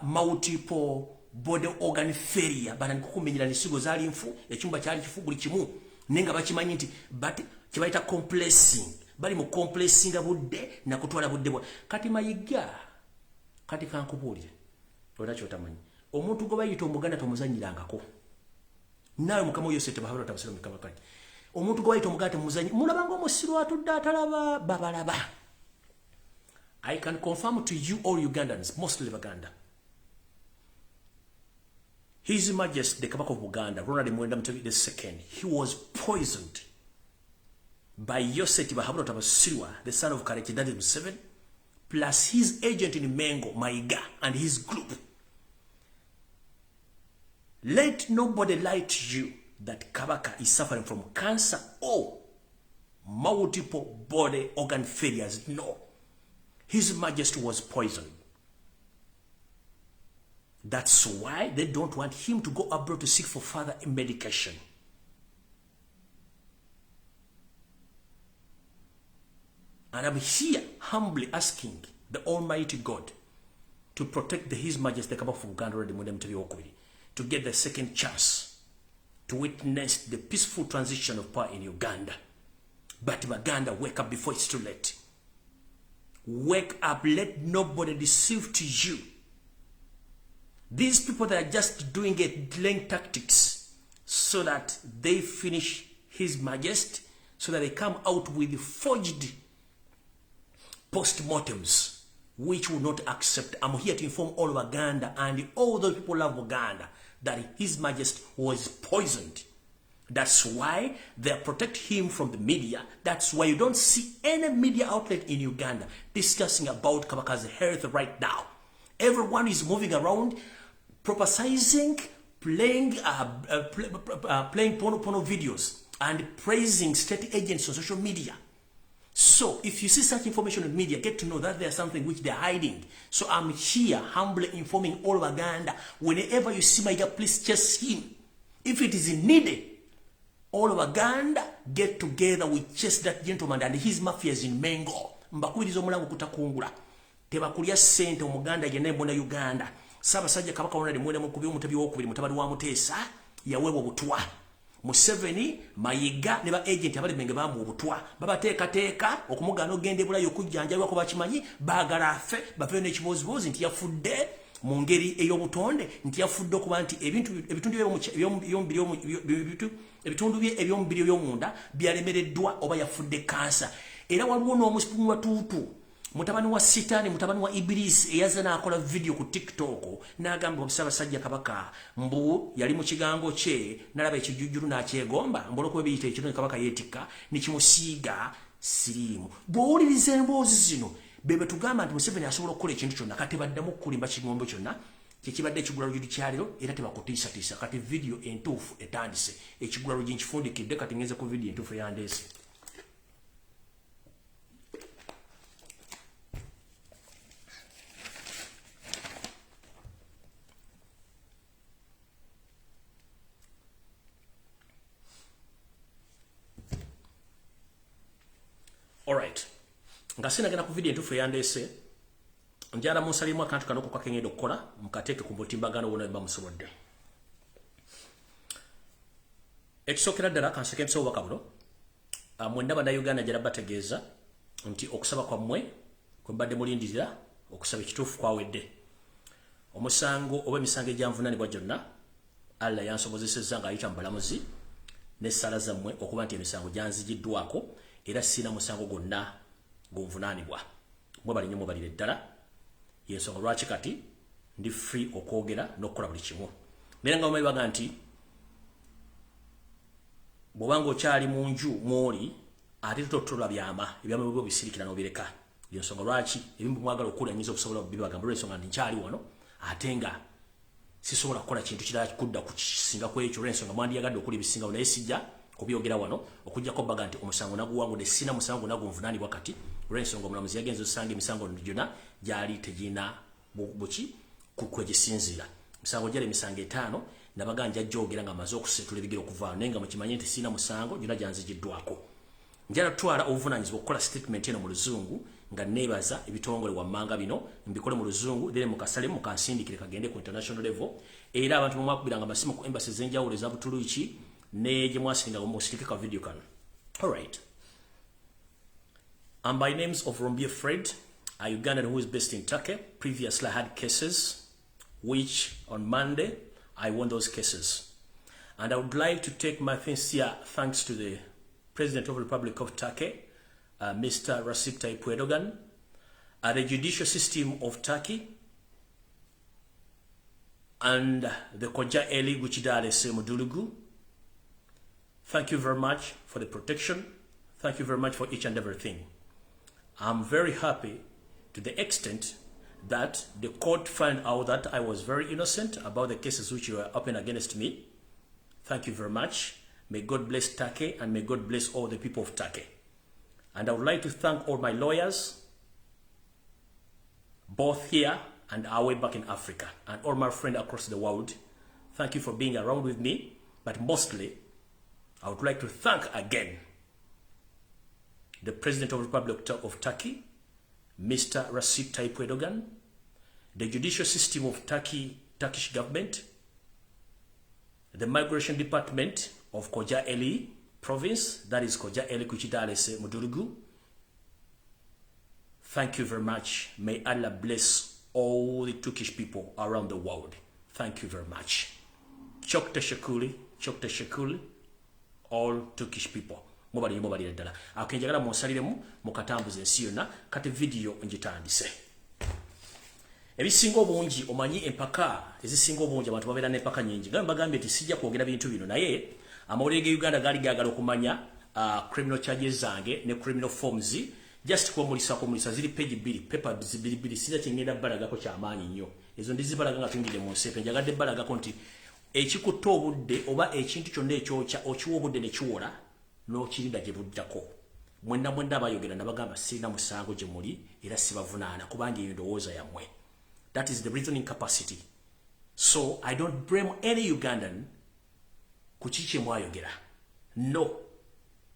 multiple body organ failure bana nkukumenyera nisigo zali nfu ekyumba kyali kifu buli kimu nenga bakimanyi nti but kibaita compressing bali mu compressing budde na kutwala budde bwa kati Mayiga kati kankubulire odacho tamanyi omuntu go bayita omuganda tomuzanyirangako nawe mukama oyo sete bahabula tabasiro mikabaka omuntu go bayita omuganda muzanyi mulabanga omusiro atudde atalaba babalaba. I can confirm to you all Ugandans, mostly Baganda. His Majesty, the Kabaka of Uganda, Ronald Mwenda Mutebi II, he was poisoned by Yoseti Bahabula Tabasirwa, the son of Karekidadi Museveni, plus his agent in Mengo, Mayiga, and his group. Let nobody lie to you that Kabaka is suffering from cancer or multiple body organ failures. No. His Majesty was poisoned. That's why they don't want him to go abroad to seek for further medication. And I'm here humbly asking the Almighty God to protect His Majesty the Kabaka of Uganda to get the second chance to witness the peaceful transition of power in Uganda. But Baganda, wake up before it's too late. Wake up, let nobody deceive to you. These people that are just doing it, delaying tactics so that they finish His Majesty, so that they come out with forged post-mortems, which will not accept. I'm here to inform all of Uganda and all those people of Uganda that His Majesty was poisoned. That's why they protect him from the media. That's why you don't see any media outlet in Uganda discussing about Kabaka's health right now. Everyone is moving around, prophesizing, playing porno videos, and praising state agents on social media. So, if you see such information in media, get to know that there's something which they're hiding. So, I'm here humbly informing all of Uganda. Whenever you see my guy, please chase him. If it is needed, all of Uganda get together, we chase that gentleman and his mafias in Mengo. Mbakwiriza omulango kutakungula. Tebakulya sente omuganda yenna mbona Uganda. Ssaabasajja Kabaka Ronald Mwenda Mukubi omutabi w'okubiri mutabani wa Muteesa yaweebwa Obutwa. Museveni, Mayiga ne ba agent abali Menge bamu Obutwa. Babateekateeka okumugana ogenda Bulaaya okujjanjalwa ko bakimanyi baagala afe bafeyo n'ekibooziboozi nti yafudde mu ngeri ey'obutonde nti yafudde okuba nti ebitundu bye ebyomubiri ebyomunda byalemereddwa oba yafudde kansa. Era waliwo n'omusipumu wa tuutu mutabani wa Sitaani mutabani wa Ibirisi eyaza n'akola video ku TikTok n'agamba Ssaabasajja Kabaka mbu yali mu kigango kye n'alaba ekijujjulu n'akyegomba mbolokuba biyita ekiro Kabaka yeetikka nikimusiiga siriimu. Bw'owuliriza emboozi zino bebe tugamba nti Museveni asobola okukola ekintu kyonna kati baddamu okukulimba kigombo kyonna kyekibadde ekigula lugiri kyaliro era tebakutiisatiisa kati video entuufu etandise ekigula lugi nkifundikidde kati ngenze ku video entuufu eyandeese. Alright. Nga sinagenda ku video entuufu eyandeese njala musalimu akantu kano kwa kengendo kukola mukateeke ku mutimbagano wona bamusobodde. Ekisokera ddala kanseke mpeso wakabulo mwenda bana Uganda jala bategeeza nti okusaba kwa mmwe kwe mbadde mulindirira okusaba ekituufu kwawedde. Omusango oba emisango egyanvunaanibwa gyonna Allah yansobozesezza ng'ayita mu balamuzi n'essala zammwe okuba nti emisango gyanzigiddwako era sina musango gonna gunvunaanibwa. Mwe bali nnyo mubalire ddala yensonga lwaki kati ndi free okwogera n'okukola buli kimu. Naye nga mumanyi baga nti bw'obanga okyali mu nju mw'oli ate totola byama ebyama byo bisirikira n'obireka. Yensonga lwaki ebimu mwagala okukola nyinza okusobola bibagamba olw'ensonga nti nkyali wano ate nga sisobola kukola kintu kirala kudda ku kisinga ku ekyo olw'ensonga mwandiyagadde okuli ebisingawo naye sijja kubyogera wano okujjako baga nti omusango naguwangudde sina musango nagunvunaanibwa kati olw'ensonga omulamuzi yagenza osanga emisango gyonna gyali tegina buki kwegisinziira. Musango gyali misango 5 nabaganja jogera nga mazo okusetula ebigero okuva nenga mukimanye nti sina musango jina janzijiddwako. Njala twala obuvunanyizibwa okukola statement eno mu luzungu nga nebaza ebitongole wammanga bino mbikole mu luzungu dere mukasale mukansindikire kagende ku international level era abantu mwakubiranga masimu ku embassy zenjawulo za Butuluki ne gye mwasinga mu sitikika video kano. All right. And by names of Rombie Fred, a Ugandan who is based in Turkey. Previously I had cases, which on Monday, I won those cases. And I would like to take my sincere thanks to the President of the Republic of Turkey, Mr. Recep Tayyip Erdogan, the judicial system of Turkey, and the Koja Eli Guchidale Semudulugu. Thank you very much for the protection. Thank you very much for each and everything. I'm very happy to the extent that the court found out that I was very innocent about the cases which were open against me. Thank you very much. May God bless Turkey and may God bless all the people of Turkey. And I would like to thank all my lawyers, both here and our way back in Africa, and all my friends across the world. Thank you for being around with me, but mostly, I would like to thank again the President of the Republic of Turkey, Mr. Recep Tayyip Erdogan, the judicial system of Turkish government, the migration department of Koja Eli province, that is Koja Eli Kuchidalese Mudurugu. Thank you very much. May Allah bless all the Turkish people around the world. Thank you very much. Chokta Shakuli, all Turkish people. Mobali dala. Akenjagala monsaliremu mukatambuze ensi yonna kati video njitandise. Ebisinga obungi omanyi empaka ezisinga obungi abantu babeera n'empaka nyingi. Gamba bagambye ati sijja kwogera bintu bino naye amawulire ge Uganda gali gagala okumanya criminal charges zange ne criminal forms just kumulisa ziri page 2 paper zibiri sija kingenda balagako kyamaanyi nnyo. Ezo ndizibalaga nga tungide mu nsepe njagadde balagako nti ekikutta obudde oba ekintu kyonna ekyokya okiwa obudde ne kiwola no kirinda gye buddako. Mwenda abayogera nabagamba sirina musango gye muli era sibavunaana kubanga eyo ndowooza yammwe. That is the reasoning capacity. So I don't blame any Ugandan kuchiche mwayogera. No.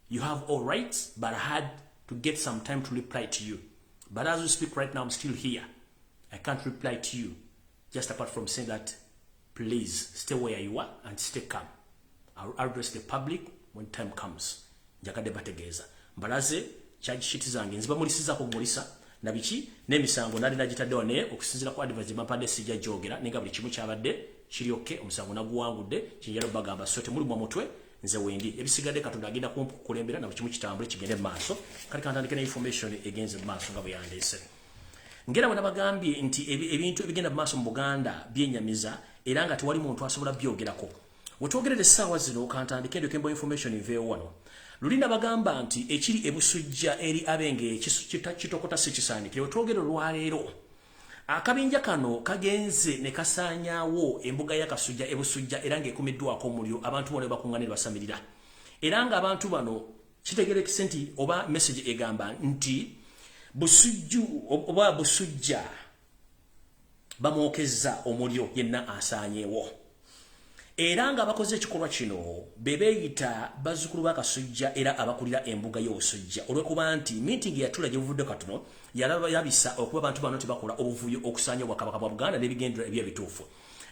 You have all rights, but I had to get some time to reply to you. But as we speak right now, I'm still here. I can't reply to you. Just apart from saying that, please stay where you are and stay calm. I'll address the public when time comes. Njakade bategeza. Mbalaze, charge sheet zange. Nziba mulisiza kumulisa. Nabiki n'emisango nali nagitaddewo ne okusinzira ku advice mapande sijja jogera ninga buli kimu kyabadde kiri okay omusango naguwangudde kinjalo bagamba sote muri mu mutwe nze wendi ebisigadde katonda agenda kumkulembera na buli kimu kitambule kigende maaso kali kantandike na information egenze maaso nga buyandese ngera bwana bagambye nti ebintu ebigenda maaso mu Buganda byenyamiza era nga tewali muntu asobola byogerako wetwogerere sawa zino kantandike ndo kembo information inveyo wano Lulinda bagamba nti ekiri ebusujja eri abenge kitokota sekisandike wetwogero lwaleero akabinja kano kagenze ne kasanyawo embuga yakasujja ebusujja era ngekumiddwako omuliro abantu bano bakunganira basamirira era nga abantu bano kitegerekise nti oba message egamba nti busujja bamwokeza omuliro yenna asanyewo era nga bakoze ekikolwa kino bebeeyita bazzukulu bakasujja era abakulira embuga y'obusujja olwekuba nti meeting yatula gye buvudde katono yabisa okuba abantu bano tebakola obuvuyo okusanya obwakabaka bwa Buganda n'ebigendera eby'ebituufu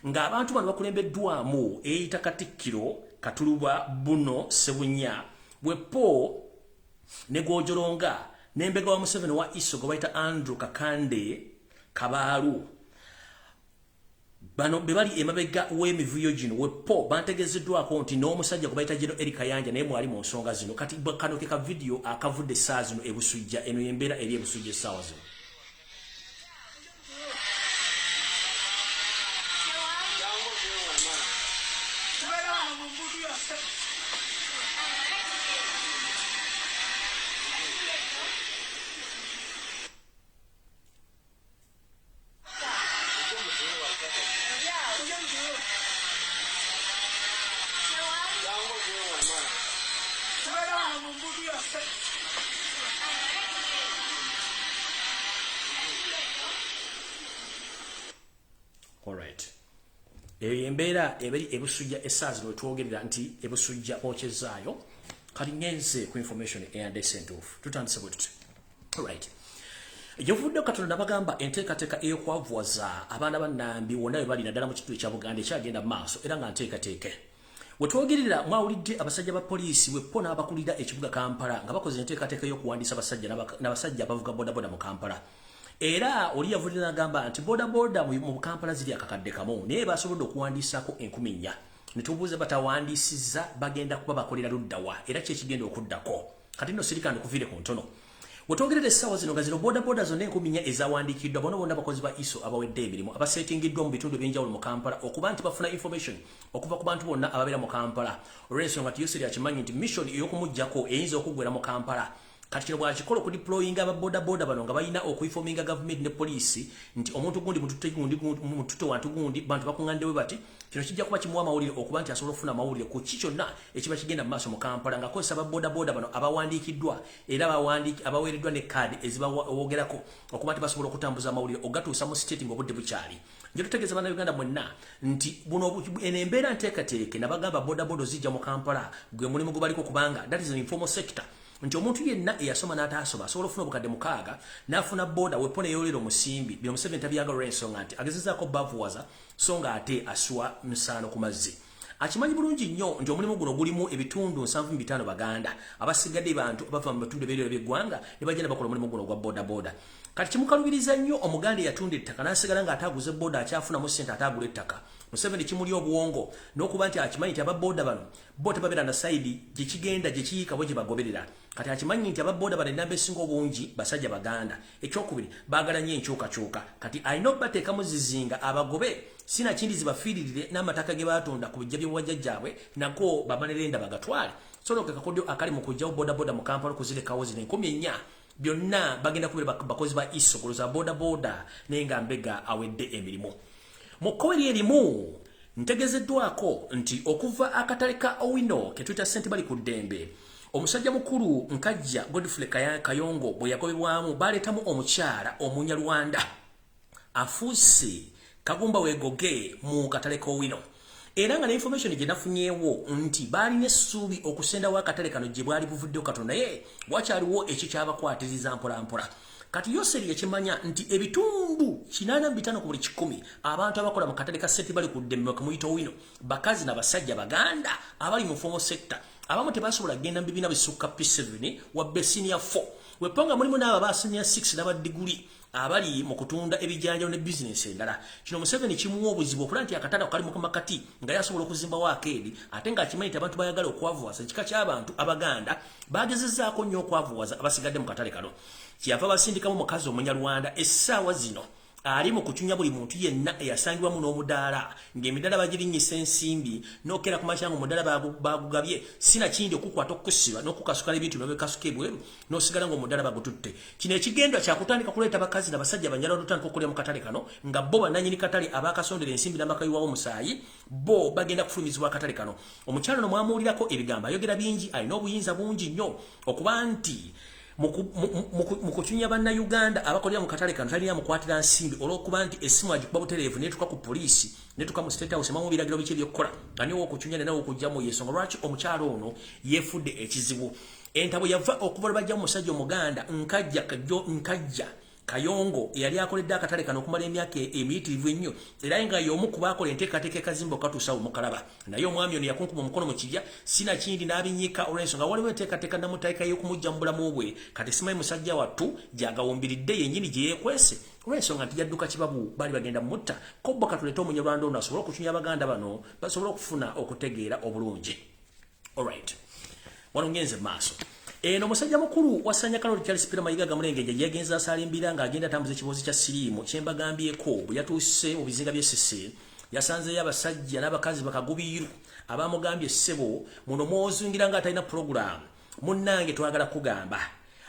ng'abantu bano bakulembeddwamu eyita Katikkiro Katuluba Buno Sebunya Bwepo ne Gwojoronga n'embega wa Museveni wa Iso gwe bayita Andrew Kakande Kabaalu bano bebali emabega w'emivuyo gino wepo bantegezeddwako nti n'omusajja gwe bayita Jeno Erika Yanja naye mwali mu nsonga zino kati kano ke ka video akavudde essaawa zino ebusujja eno yembeera eri ebusujja essaawa zino embeera eberi ebusujja essaazi no twogerera nti ebusujja okyezaayo kali ngenze ku information eyandese entuufu tutandise bwe tuti right Yovudde Katonda nabagamba enteekateeka ey'okwavuwaza abaana bannambi wonna bwe bali naddala mu kitundu ekya Buganda ekyagenda mu maaso era nga nteekateeke. We twogerera mwawulidde abasajja ba poliisi bwe n'abakulira ekibuga Kampala nga bakoze enteekateeka y'okuwandiisa abasajja n'abasajja abavuga bodaboda mu Kampala. Era oli yavudde n'agamba nti bodaboda mu Kampala ziri akakadde kamu naye basobodde okuwandiisaako 4,000. Ne tubuuze batawandiisizza bagenda kuba bakolera luddawa era kyekigenda okuddako. Kati nno sirikande kuviire ku ntono. Wetwogerera essaawa zino nga zino bodaboda zonna 4,000 ezawandiikiddwa bonna abakozi ba ISO abawedde emirimu abasetingiddwa mu bitundu ebyenjawulo mu Kampala okuba nti bafuna information okuva ku bantu bonna ababeera mu Kampala olw'ensonga nti Yoseri akimanyi nti mission ey'okumuggyako eyinza okuggwera mu Kampala. Kati kino bwakikola okudeployinga ababodaboda bano nga balina okuinforminga government ne poliisi nti omuntu gundi mututte wantu gundi bantu bakuŋŋandewe bati kino kijja kuba kimuwa amawulire okuba nti asobola okufuna amawulire ku ki kyonna ekiba kigenda mu maaso mu Kampala ng'akozesa ababodaboda bano abawandiikiddwa era abaweereddwa ne kaadi ezibawogerako okuba nti basobola okutambuza amawulire ogatuusa mu state ng'obudde bukyali. Nje tutegeeza bannayuganda mwenna nti buno eno embeera nteekateeke nabagamba bodaboda ozijja mu Kampala gwe mulimu gubaliko kubanga that is an informal sector. Nti omuntu yenna eyasoma n'ataasoma asobola okufuna obukadde 6 n'afuna boda wepone eyolero musimbi bino Museveni tabyagala ensonga nti agezezaako bavuwaza so nga ate aswa musaano ku mazzi. Akimanyi bulungi nnyo nti omulimu guno gulimu ebitundu 75 Baganda abasigadde bantu abava mu bitundu ebirala by'eggwanga ne bagenda bakola omulimu guno gwa bodaboda. Kati kimukalubiriza nnyo Omuganda eyatunda ettaka n'asigala ng'ataaguze boda akyafunamu ssente ataagula ettaka. Museveni kimuli obwongo n'okuba nti akimanyi nti ababoda bano bo tebabeera na sayidi gye kigenda gye kiyiika bwe gye bagoberera. Kati akimanyi nti ababoda bano enamba esinga obungi basajja Baganda. Ekyokubiri baagala nnyo enkyukakyuka. Kati alina okubateekamu zizinga abagobe sina kindi zibafiiririre n'amataka ge baatunda ku bijja by'obwajjajjaabwe nako babanerenda bagatwale. So noke kakodyo akali mu kujjawo bodaboda mu Kampala kuzirekawo zino 4,000 byonna bagenda kubeera bakozi ba ISO kuluza bodaboda naye nga mbega awedde emirimu. Mu kkoeri erimu ntegezeddwako nti okuva akatale ka Owino ke tuyita ssente bali ku ddembe omusajja mukulu Nkajja Godfrey Kayongo bwe yagobebwamu baleetamu omukyala Omunyarwanda afuuse Kagumba weegoge mu katale ka Owino. Era nga information gye nafunyeewo nti baalina essuubi okusendawo akatale kano gye bwali buvuddewo katono naye wakyaliwo ekyo kyabakwatiriza mpolampola. Kati Yoseri yakimanya nti ebitundu 85 ku buli 100 abantu abakola mu katale ka ssente bali ku ddembe kumuyita Owino bakazi n'abasajja Baganda abali mu formal sector abamu tebasobola genda mu bibiina bisukka P7 wabbe senior 4 weponga mulimu n'abo aba senior 6 n'abadiguli abali mu kutunda ebijanjaalo ne business endala. Kino Museveni kimuwa obuzibu okulaba nti akatale kali mu kamakati nga yasobola okuzimbawo akeedi ate ng'akimanyi nti abantu bayagala okwavuwaza ekika ky'abantu Abaganda baagezezzaako nnyo okwavuwaza abasigadde mu katale kano. Kyava basindikamu mukazi Omunyarwanda essaawa zino ali mu kucunya buli muntu yenna eyasangibwamu n'omudaala ng'emidaala bagirinnyisa ensimbi n'okera ku makyanga omudaala bagugabye sina kindi okukwata okukusibwa n'okukasukala ebintu n'obekasuka ebweru n'osigala ng'omudaala bagututte. Kino ekigendwa kyakutandika kuleeta bakazi n'abasajja banyala olutandika okulya mu katale kano nga bo bannannyini katale abaakasondera ensimbi n'amakayiwawo omusaayi bo bagenda kufulumizibwa akatale kano. Omukyalo no mwamuwulirako ebigambo ayogera bingi alina obuyinza bungi nnyo okuba nti mukuchunya bannayuganda abakolera mu katale kano talina mukwatira nsimbi olw'okuba nti essimu agikuba butereevu netuka ku poliisi netuka mu state house mamu biragiro biki ebyokukola nga niwo okuchunya nawo okujjamu yensonga lwaki omukyalo ono yeefudde ekizibu. Entabo yava okuva lwe bajja musajja Omuganda Nkajja Kayongo yali akoledde akatale kano okumala emyaka emiyitirivu ennyo era nga y'omu ku baakola enteekateeka ekazimba okatuusawo mukalaba naye omwami ono yakunkuma omukono mu kirya sina kindi n'abinyiika olw'ensonga waliwo enteekateeka namutaika y'okumujja mu bulamu bwe kati simanyi musajja wattu gyagawumbiridde yennyini gye yeekwese olw'ensonga nti yadduka kibabu baali bagenda mutta kobbo katuleeta Omunyarwanda ono asobole okuchunya Abaganda bano basobole okufuna okutegeera obulungi. Alright, wano ngenze maaso. Eno musajja mukulu wasanya Kaloli Charles Peter Mayiga Gamulengeje yagenza asalimbira nga agenda tambuza ekibozi kya siriimu kyembagambyeko bwe yatuuse mu bizinga by'essese yasanzeyo abasajja n'abakazi bakagubiiru abamugambye ssebo muno mwozungira nga atalina program munnange twagala kugamba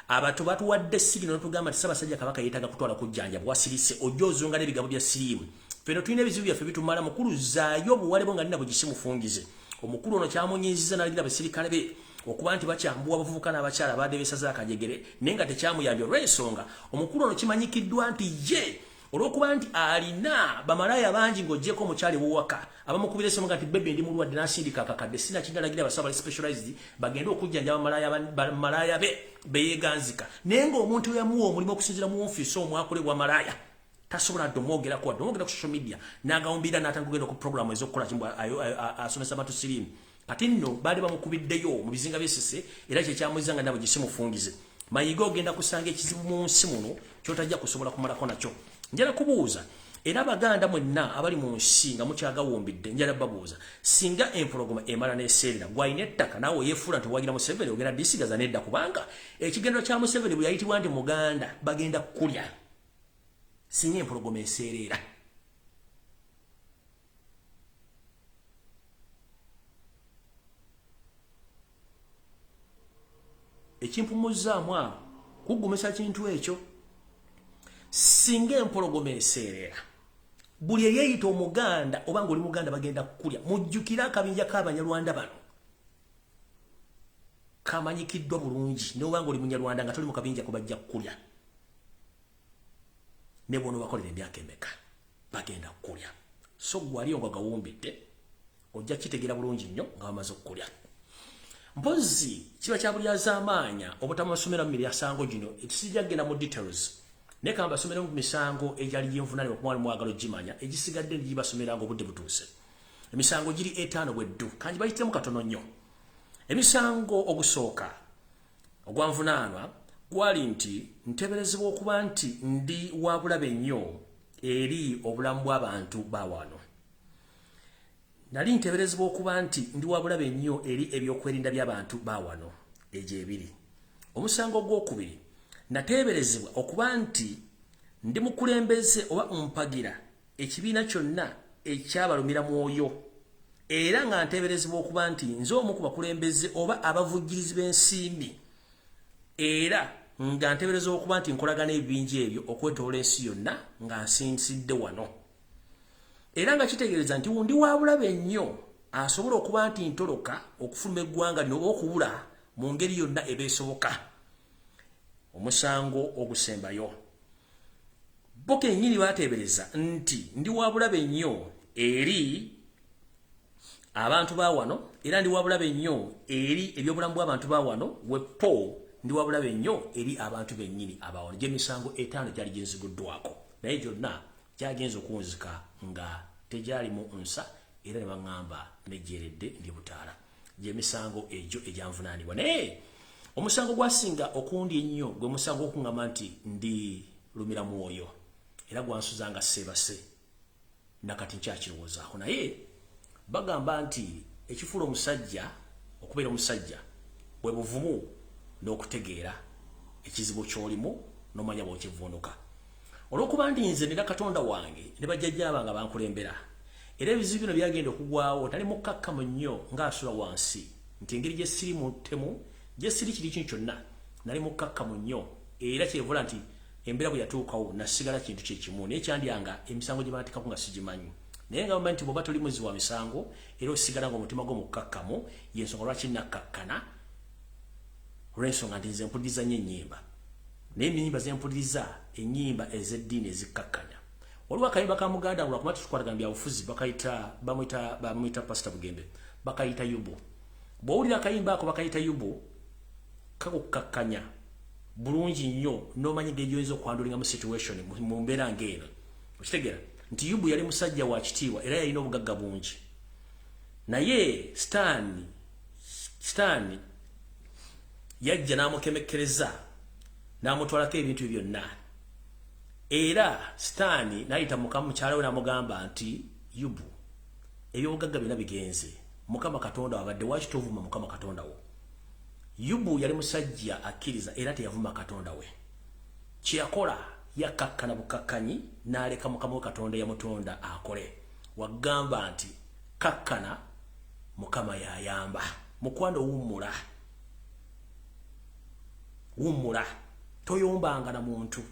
abantu batuwadde siri n'otugamba nti Ssaabasajja Kabaka yeetaaga kutwala kujjanja bwasirise ojja ozunga n'ebigambo bya siriimu feno tulina ebizibu byaffe bitumala mukulu zaayo obuwale bwo nga nina bugisimufungize omukulu ono kyamunyiiziza n'alira abasirikale be okuba nti bakyambuwa abavubuka n'abakyala abadde beesaza akajegere naye nga tekyamuyambye olw'ensonga omukulu ono kimanyikiddwa nti ye olwokuba nti alina bamalaya bangi ng'oggyeko omukyali w'owaka abamukubira essimu nga nti bebe ndi mulwadde n'asindika akakadde sina kindalagira abasaba specialized bagende okujjanjaba malaya be beyeeganzika naye ng'omuntu yamuwa omulimu okusinziira mu ofiisi omwakolebwa malaya tasobola dde omwogerako wadde omwogera ku social media n'agawumbira n'atanga kugenda ku programu ez'okukola kimbu asomesa abantu siriimu kati nno baali bamukubiddeyo mu bizinga by'essese era kyekyamuziza nga nabo gisimufungize mayiga ogenda kusanga ekizibu mu nsi muno kyotajja kusobola kumalako nakyo njala kubuuza era abaganda mwenna abali mu nsi nga mukyagawumbidde njala babuuza singa empologoma emala n'eseerera gwalina ettaka naawe yeefuula nti wagira Museveni ogenda disigaza nedda kubanga ekigendero kya Museveni bwe yayitibwa nti muganda bagenda kulya singa empologoma eseerera ekimpumuzaamu awo kuggumisa kintu ekyo singa empologoma eseerera buli eyeeyita omuganda oba ng'oli muganda bagenda kukulya mujjukire akabinja k'abanyarwanda bano kamanyikiddwa bulungi n'oba ng'oli munyarwanda nga toli mu kabinja ko bajja kukulya ne bwono bakolera emyaka emeka bagenda kukulya so gwaliyo nga gawumbidde ojja kitegeera bulungi nnyo nga bamaze okukulya mpozi kiba kyabulyaza amaanya obutamasomera mu miryango gino ekisijja genda mu details ne kamba basomera mu misango ejali y'envunane okumwali mwagalo gimanya egisigadde ndi basomera ngo budde butuuse emisango giri 5 bweddu kanji bayitemu katono nnyo emisango ogusooka ogwanvunaanwa gwali nti nteberezebwa okuba nti ndi wabulabe nnyo eri obulamu bw'abantu bawano nali nteberezebwa okuba nti ndi wabulabe nnyo eri ebyokwerinda by'abantu bawano egyo ebiri omusango gw'okubiri nateberezebwa okuba nti ndi mukulembeze oba mpagira ekibiina kyonna ekyabalumira mwoyo era nga nteberezebwa okuba nti nze omu ku bakulembeze oba abavujjirizi b'ensimbi era nga nteberezebwa okuba nti nkolagana ebibinja ebyo okwetoola ensi yonna nga nsinsidde wano era nga kitegeereza nti ndi wabulabe nnyo asobola okuba nti ntoloka okufuluma eggwanga lino oba okubula mu ngeri yonna ebeesoboka omusango ogusembayo bo kennyini bateebereza nti ndi wabulabe nnyo eri abantu ba wano era ndi wabulabe nnyo eri ebyobulamu bw'abantu ba wano wepo ndi wabulabe nnyo eri abantu bennyini abawano gy'emisango 5 gyali gyenziguddwako naye gyonna gyagenza okunzika nga tegyalimu nsa era ne baŋŋamba nejjeeredde ndi butaala gy'emisango egyo egyanvunaanibwa naye omusango gwasinga okundi ennyo gwe musango okuŋŋamba nti ndi lumira mwoyo era gwansuzanga seebase nakati nkyakirowoozaako naye bagamba nti ekifuula omusajja okubeera omusajja bwe buvumu n'okutegeera ekizibu ky'olimu n'omanya bw'okivvuunuka olw'okuba ndi nze nina katonda wange ne bajjajja bange bankulembera era ebizibu bino byagenda okugwawo tali mukkakkamu nnyo ng'asula wansi nti engeri gye siri mutemu gye siri kiri kino kyonna nali mukkakkamu nnyo era kyevula nti embeera bwe yatuukawo nasigala kintu kyekimu naye kyandyanga emisango gye baatikako nga sigimanyi naye nga bamanya nti bw'oba toli muzi wa misango era osigala nga omutima gwo mukkakkamu y'ensonga lwaki nakkakkana olw'ensonga nti nze mpuliriza nnyo ennyimba naye ennyimba ze mpuliriza ennyimba ez'eddiini ezikkakkanya waliwo akayimba ka muganda ngula kuba tutukwatagana byabufuzi bamuyita pasita bugembe bakayita yubu bw'owulira akayimba ako bakayita yubu kakukkakkanya bulungi nnyo n'omanyi engeri gy'oyinza okwandulinga mu situation mu mbeera ng'eno okitegeera nti yubu yali musajja wa kitiibwa era yalina obugagga bungi naye sitaani yajja n'amukemekkereza n'amutwalako ebintu byonna era sitaani n'ayita mukyala we n'amugamba nti yubu ebyobugagga byonna bigenze mukama katonda wabadde waki tovuma mukama katonda wo yubu yali musajja akkiriza era teyavuma katonda we kyeyakola yakkakkana bukakkanyi n'aleka mukama we katonda yamutonda akole wagamba nti kakkana mukama yayamba mukwano wummula toyombanga na muntu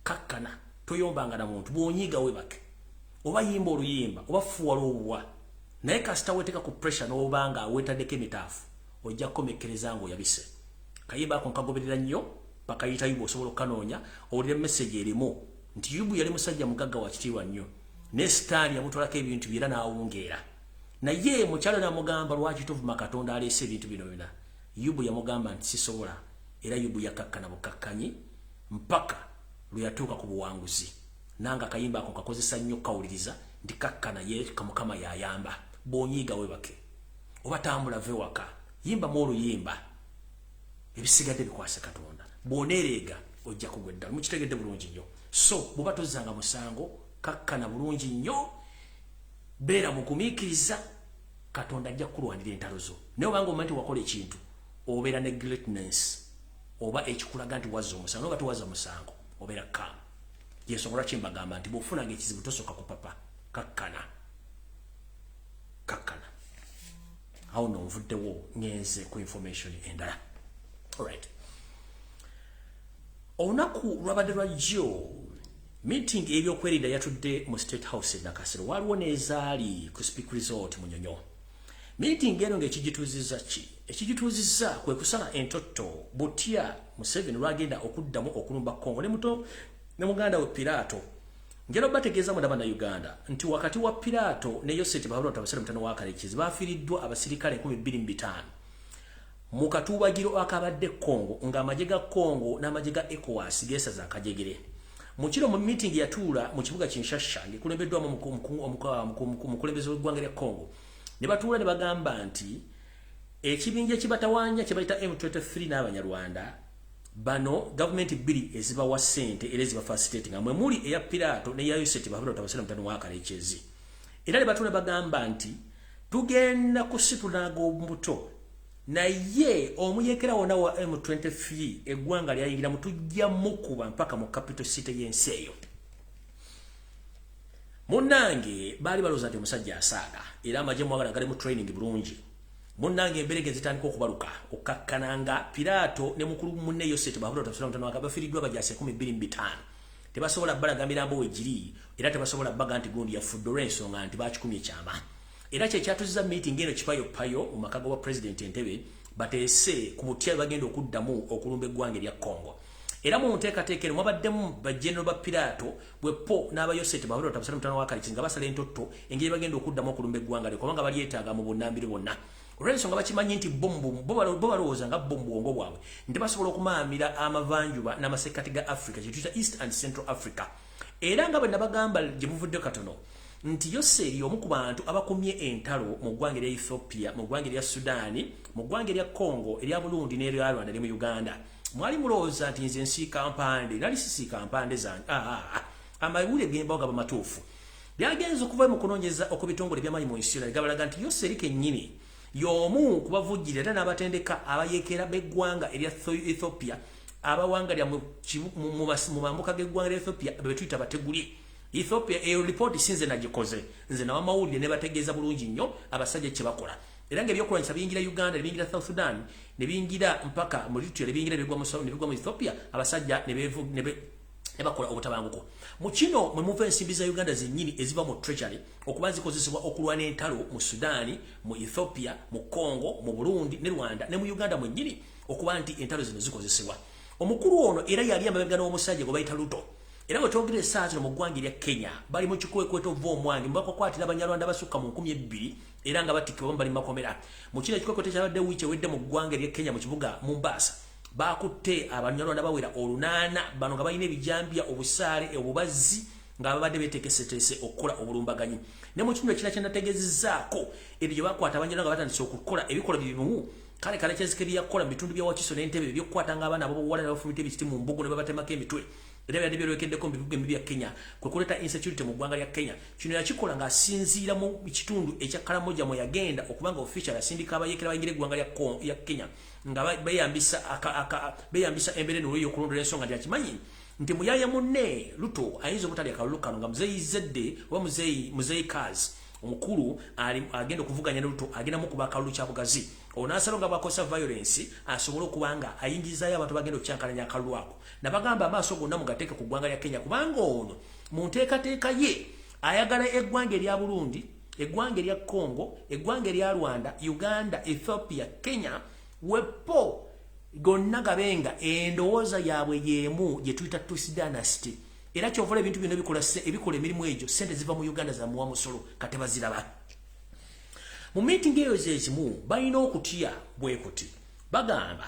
kakkana toyombanga na muntu bwonyiga webake oba yimba oluyimba oba fuwala obuwa naye kasita weteeka ku pressure n'obanga weetaddeko emitaafu ojja kukomekkereza ng'oyabise kayimba ako nkagoberera nnyo pakayita Yubu osobola okanonya owulira message erimu nti Yubu yali musajja mugagga wa kitiibwa nnyo ne sitaani yamutwalako ebintu byera n'awungeera naye mukyalo n'amugamba lwaki tovuma Katonda aleese ebintu bino byonna Yubu yamugamba nti sisobola era Yubu yakakkana bukakkanyi mpaka lwe yatuuka ku buwanguzi nanga akayimba ako kakozesa nnyo kawuliriza nti kakkana ye Mukama yayamba bw'onyiiga webake oba tambula ve waka yimba mw'oluyimba ebisigadde bikwase Katonda bw'oneereega ojja kugwa eddala mukitegedde bulungi nnyo so bw'oba tozzanga musango kakkana bulungi nnyo beera mugumiikiriza Katonda ajja kukulwanira entalo zo naye obanga omanyi nti wakola ekintu obeera ne greatness oba ekikulaga nti wazza omusango noba towazza musango obeera kaamu yensonga lwaki mbagamba nti bw'ofunanga ekizibu tosooka ku papa kakkana awo no nvuddewo ngenze ku information endala alright olunaku lwabadde lwa jjo meeting ebyokwerinda yatudde mu State House Nakasero waliwo nezaali ku Speak Resort mu Nyonyo meeting eno ng'ekigituuzizza ki ekigituuzizza kwe kusala entotto butya Museveni lwagenda okuddamu okulumba Congo ne muganda we Pirato ngero bategeeza mu ndaba na Uganda nti wakati wa Pirato ne Yoseti Bahulota abasere mutano wa Kalekizi bafiiriddwa abasirikale 225 mu katuubagiro akabadde Congo ng'amagye ga Congo n'amagye ga ECOWAS geesaza akajegere mu kiro mu meeting yatuula mu kibuga Kinshasa ngikulembeddwamu omukulembeze w'eggwanga lya Congo ne batuula ne bagamba nti ekibinja ekibatawaanya kye bayita M23 n'Abanyarwanda bano government bili ezibawa ssente era eziba facilitating amwe muli eya Pirato ne ya Yoseti Bahulota abasere mutano wa Kalekizi era ne batuula bagamba nti tugenda kusitulaga obuto naye omuyekera wona wa M23 eggwanga lyayingira mutujja mukuba mpaka mu capital city y'ensi eyo munnange baali balooza nti omusajja asaaga era amagye mwagala gali mu training bulungi munnange emberege zitandika okubaluka okakkananga Pirato ne mukulu munne Yoseti Bahulota abasere mutano bafiiriddwa bajase 225 tebasobola balaga mirambo wegiri era tebasobola baga nti gundi yafudde olw'ensonga nti bakikumye ekyama era kye kyatuziza meeting eno kipayo mu makago wa president Entebbe bateese ku butya bagenda okuddamu okulumba eggwanga erya Congo era mu nteekateeka eno mwabaddemu bajjenero ba Pirato bwepo n'aba Yoseti Bahulota abasere mutano wa Kalekizi nga basala entotto engeri bagenda okuddamu okulumba eggwanga lyo kubanga balyetaaga mu bunnambiro bonna olw'ensonga bakimanyi nti bo balowooza nga bo mu bwongo bwabwe nti basobola okumaamira amavanjuba n'amasekkati ga Africa kye tuyita East and Central Africa era nga bwe nabagamba gye muvudde katono nti Yoseri omu ku bantu abakumye entalo mu ggwanga erya Ethiopia mu ggwanga erya Sudaani mu ggwanga erya Congo erya Burundi n'erya Rwanda ne mu Uganda mwali mulowooza nti nze nsiika mpande nali sisiika mpande zange amawulire gembawo gaba matuufu byagenze okuva mu kunoonyeza okubitongole by'amaanyi mu nsi yonna gabalaga nti Yoseri kennyini y'omu kubavujjira era n'abatendeka abayeekera b'eggwanga erya Ethiopia abawangalya mu mambuka g'eggwanga erya Ethiopia be tuyita bategulye Ethiopia eyo report sinze nagikoze nze nawa mawulire ne bategeeza bulungi nnyo abasajja kye bakola era ng'ebyokulwanyisa biyingira Uganda ne biyingira South Sudan ne biyingira mpaka mu Eritrea ne biyingira ne bigwa mu Ethiopia abasajja ne bakola obutabanguko mu kino mwe muva ensimbi za Uganda zennyini eziva mu treasury okuba zikozesebwa okulwana entalo mu Sudaani mu Ethiopia mu Congo mu Burundi ne Rwanda ne mu Uganda mwennyini okuba nti entalo zino zikozesebwa omukulu ono era yali amabega n'omusajja gwe bayita Luto era bwe twogera essaawa zino mu ggwanga erya Kenya bali mu kikwekweto ova omwange mubakwatira Abanyarwanda basukka mu 2,000 era nga batikkibwamu bali makomera mu kino ekikwekweto kyabadde wiiki ewedde mu ggwanga erya Kenya mu kibuga Mombasa bakutte Abanyarwanda bawera 8 bano nga balina ebijambya obusaale obubazzi nga babadde beetekesetese okukola obulumbaganyi ne mu kitundu ekirala kyenategeezezzaako ebyo gye bakwata Abanyarwanda nga batandise okukola ebikola bibimu kale Kalekizi byakola mu bitundu bya Wakiso n'Entebbe ebyokukwatanga abaana ab'obuwala ne bafumita ebiti mu mbugo ne babatemako emitwe era byadde byolwekeddeko mu bibuga embi bya Kenya kwe kuleeta insecurity mu ggwanga lya Kenya kino yakikola ng'asinziira mu kitundu ekya Karamoja mwe yagenda okubanga official asindika abayeekera bayingira eggwanga lya Kenya nga beyambisa embeera eno olw'okulondoola ensonga nti akimanyi nti muyaya munne Luto ayinza obutalya akalulu kano nga muzeeyi Zedde oba muzeeyi Kazi omukulu agenda okuvuganya ne Luto agenda mukuba akalulu kya bugazi onasalo nga bakosa violence asobola okubanga ayingizaayo abantu bagenda okyankalanya akalulu ako nabagamba amaaso gonna mugateeke ku ggwanga lya Kenya kubanga ono mu nteekateeka ye ayagala eggwanga erya Burundi eggwanga erya Congo eggwanga erya Rwanda Uganda Ethiopia Kenya wepo gonna gabenga endowooza yaabwe yemu gye tuyita Twist Dynasty era kyovula ebintu byonna ebikola emirimu egyo sente ziva mu Uganda za muwa musolo kate baziraba mu meeting eyo zezimu balina okutya bwekuti bagamba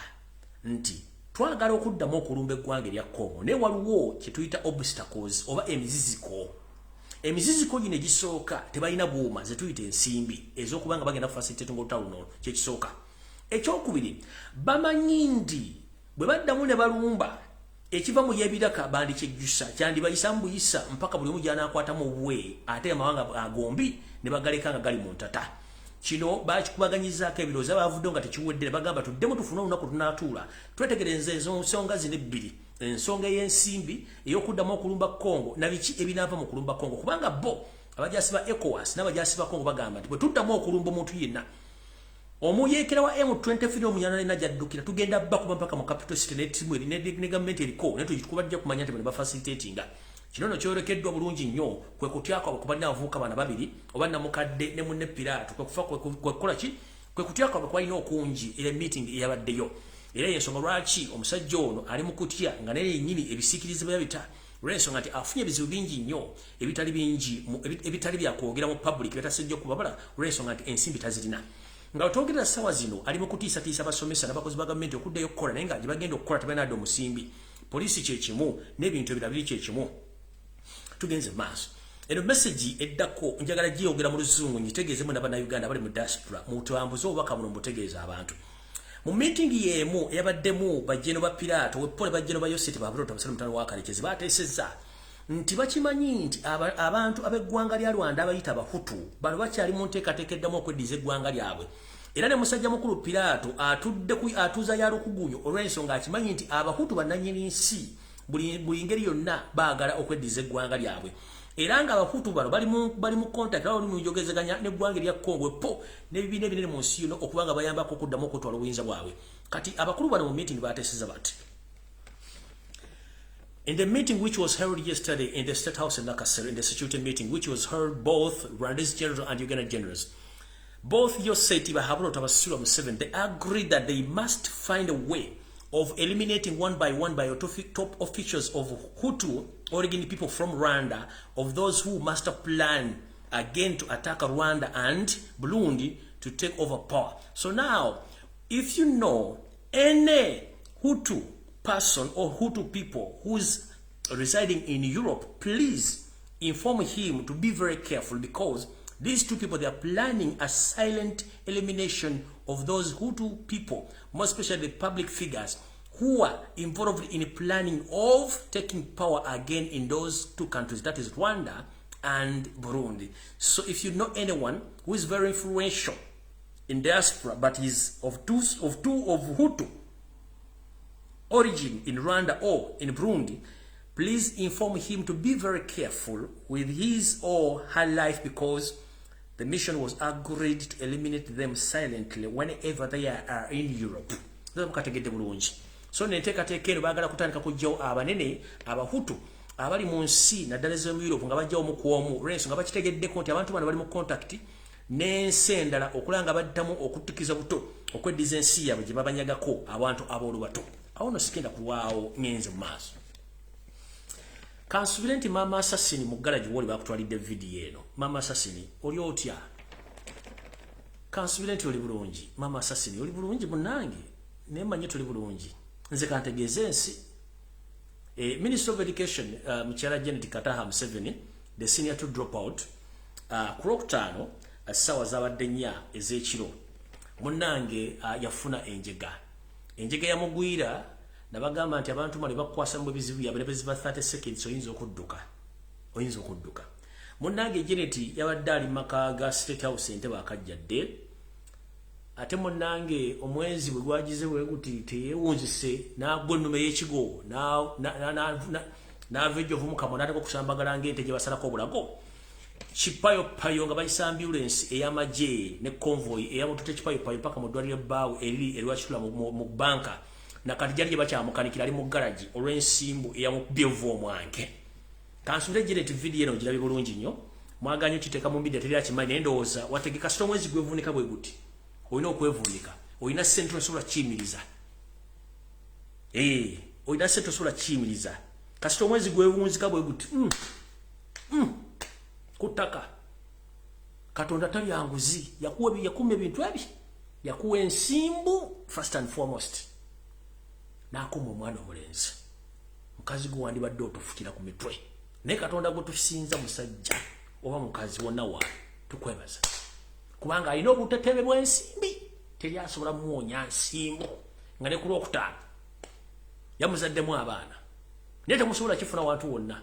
nti twagala okuddamu okulumba eggwanga erya Congo naye waliwo kye tuyita obstacles oba emiziziko gino egisooka tebalina buuma ze tuyita ensimbi ez'okubanga bagenda facilitate ng'olutalo kye kisooka. Ekyokubiri bamanyi nti bwe baddamu ne balumba ekiva mu yebiraka bandi kyejjusa kyandibayisa mbuyisa mpaka buli omu gy'anaakwatamu obwe ate amawanga agombi ne bagaleka nga gali mu ntata. Kino bakikubaganyizaako ebirowoozo abavudde nga tekiwedde bagamba tuddemu tufune olunaku tunaatuula twetegereze ensonga zino ebbiri ensonga ey'ensimbi ey'okuddamu okulumba Congo na biki ebinaava mu kulumba Congo kubanga bo abajasi ba ECOWAS n'abajasi ba Congo bagamba nti bwe tuddamu okulumba omuntu yenna omuyeekera wa M23 omunyana nena jaddukira tugenda bakuba mpaka mu capital city n'ettimu eri ne gavumenti eriko naye tukubajja kumanya nti bano bafacilitatinga. Kino no kyorekeddwa bulungi nnyo kwe kutyako abakubalina abavubuka bana babiri oba namukadde ne munne Piraato kwe kufa kwe kukola ki kwe kutyako abakwalina okungi era meeting eyabaddeyo era yensonga lwaki omusajja ono ali mu kutya nga naye yennyini ebisiikirize bwe yabita olw'ensonga nti afunye ebizibu bingi nnyo ebitali byakwogera mu public byatasejja okubabala olw'ensonga nti ensimbi tazirina. Nga otwogerera ssaawa zino ali mu kutiisatiisa abasomesa n'abakozi ba gavumenti okuddayo okukola naye nga gye bagenda okukola tebalina dde omusimbi. Poliisi kyekimu n'ebintu ebirala biri kyekimu. Tugenze maaso. Eno message eddako njagala gyeyogera mu Luzungu nyitegeezemu n'Abannayuganda abali mu diaspora mutambuze obubaka buno mbutegeeza abantu. Mu meeting y'emu eyabaddemu bajjeno ba Piraato wepole bajjeno ba Yoseti Babulota Musalo Mutano wa Kalekezi bateesezza nti bakimanyi nti abantu ab'eggwanga lya Rwanda abayita Abahutu bano bakyali mu nteekateeka eddamu okweddiza eggwanga lyabwe. Era ne musajja mukulu Piraato atuuza yalukuguyo olw'ensonga akimanyi nti Abahutu bannannyini nsi buli ngeri yonna baagala okweddiza eggwanga lyabwe. Era nga Abahutu bano bali mu contact bali mu njogezaganya n'eggwanga erya Congo po n'ebibiina ebinene mu nsi yonna okuba nga bayambako okuddamu okwetwala obuyinza bwabwe. Kati abakulu bano mu meeting bateeseza bati. In the meeting which was held yesterday in the State House in Nakasero, in the security meeting which was held both Rwandese generals and Ugandan generals, both Yoseti Babulota Basura Museveni, they agreed that they must find a way of eliminating one by top officials of Hutu origin people from Rwanda, of those who master plan again to attack Rwanda and Burundi to take over power. So now, if you know any Hutu person or Hutu people who's residing in Europe, please inform him to be very careful because these two people, they are planning a silent elimination of those Hutu people, more especially public figures who are involved in planning of taking power again in those two countries, that is Rwanda and Burundi. So if you know anyone who is very influential in diaspora but is of Hutu origin in Rwanda or in Burundi, please inform him to be very careful with his or her life because the mission was agreed to eliminate them silently whenever they are in Europe. So nenteekateeka eno baagala kutandika kujjawo abanene Abahutu abali mu nsi naddala ez'omu Europe nga bajjawo mu kwomu olw'ensonga bakitegeddeko nti abantu bano bali mu contact n'ensi endala okulaba nga baddamu okuttikiza buto okweddiza ensi yaabwe gye babanyagako abantu ab'olubato. Awo no sigenda kulwawo ngenze mu maaso. Kansubire nti Maama Assassin mu galagi woli bakutwalidde vidiyo eno. Maama Assassin oli otya? Kansubire nti oli bulungi. Maama Assassin oli bulungi munnange nemanye tuli bulungi. Nze kantegeeze ensi. Minister of Education Mukyala Janet Kataha Museveni, the senior to drop out, ku Lwokutaano ssaawa zaabadde nnya ez'ekiro munnange yafuna enjega. Enjega yamugwira nabagamba nti abantu mali bakwasa mu bizibu ya bebe ziba 30 seconds oyinza okudduka. Munnange Janet yabadde ali maka ga State House Entebbe akajjadde. Ate munnange omwezi bwe gwagize bwe guti teyewunzise n'agwa ennume y'ekigo n'avejjovu mukamo n'ataka okusambagala ng'ente gye basalako obulago. Kipayopayo nga bayisa ambulance ey'amagye ne convoy eyamutute kipayopayo paka mu ddwaliro ebbaawe eriri eriwakitula mu banka nakati gyali gye bakyamukanikira ali mu garagi olw'ensimbu eyamubyevu omwange. Kansubire Janet vidiyo eno girabye bulungi nnyo mwaganya okiteeka mu media teri akimanyi naye ndowooza wategeka sita omwezi gwevuunika bwe guti olina okwevuunika olina ssente osobola kiyimiriza oyina sente osobola kiyimiriza kasita omwezi gwewunzika bwe guti ku ttaka Katonda tali yanguzi yakuuma ebintu ebyo yakuwa ensimbu first and foremost n'akuuma omwana omulenzi mukazi gwe wandibadde otufukira ku mitwe naye Katonda gwe tusinza musajja oba mukazi wonna wa tukwebaza kubanga alina obutetebe bw'ensimbi teri asobola muwonya nsimbu nga ne ku Lwokutaano yamuzaddemu abaana naye temusobola kifuna wantu wonna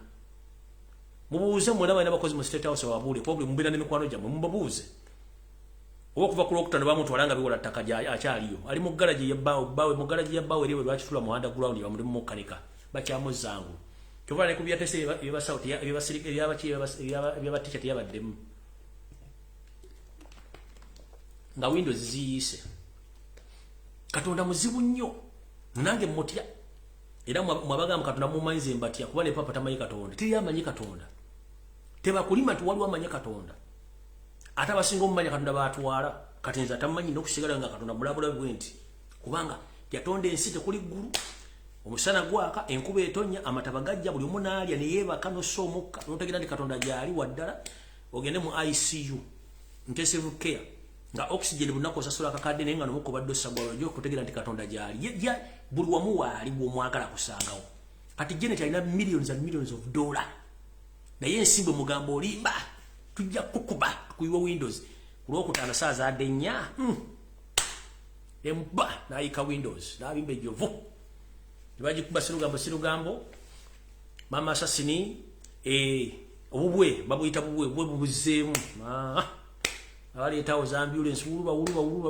mubuuze mwena balina bakozi mu State House wabuule probably mubira n'emikwano gyammwe mubabuuze oba okuva ku Lwokutaano bamutwala nga biwola ttaka akyaliyo ali mu garaji yabbaawe mu garaji yabbaawe eriwe lwakitula mu underground bamulimu mukanika bakyamuzangu kyova ne kubyatese ebyabasauti ebyabatiketi yabaddemu nga Windows ziyiise Katonda muzibu nnyo nange mmutya era mwabagamba Katonda mumanyize mbatya kuba ne papa tamanyi Katonda teri amanyi Katonda tebakulima nti waliwo amanyi Katonda ate abasinga omumanya Katonda baatwala katinza tamanyi n'okusigala nga Katonda mulabula bwenti kubanga yatonda ensi tekuli ggulu omusana gwaka enkuba etonya amataba gajja buli omu n'alya ne yeebaka n'osoomukka n'otegeera nti Katonda gyali waddala ogende mu ICU intensive care nga oxygen bunaku osasula akakadde naye nga nomukubadde osagwala ojja okutegeera nti Katonda gyali buli wamu waali bw'omwagala kusangawo kati Janet alina millions and millions of dollars naye ensimbu mugambo olimba tujja kukuba tukuyiwa Windows ku Lwokutaano saa zaadde nnya emba n'ayika Windows n'abimba ejjovu ne bagikuba sirugambo Mama Assassini obubwe babuyita bubwe bubuzeemu abaleetawo za ambulance wuluba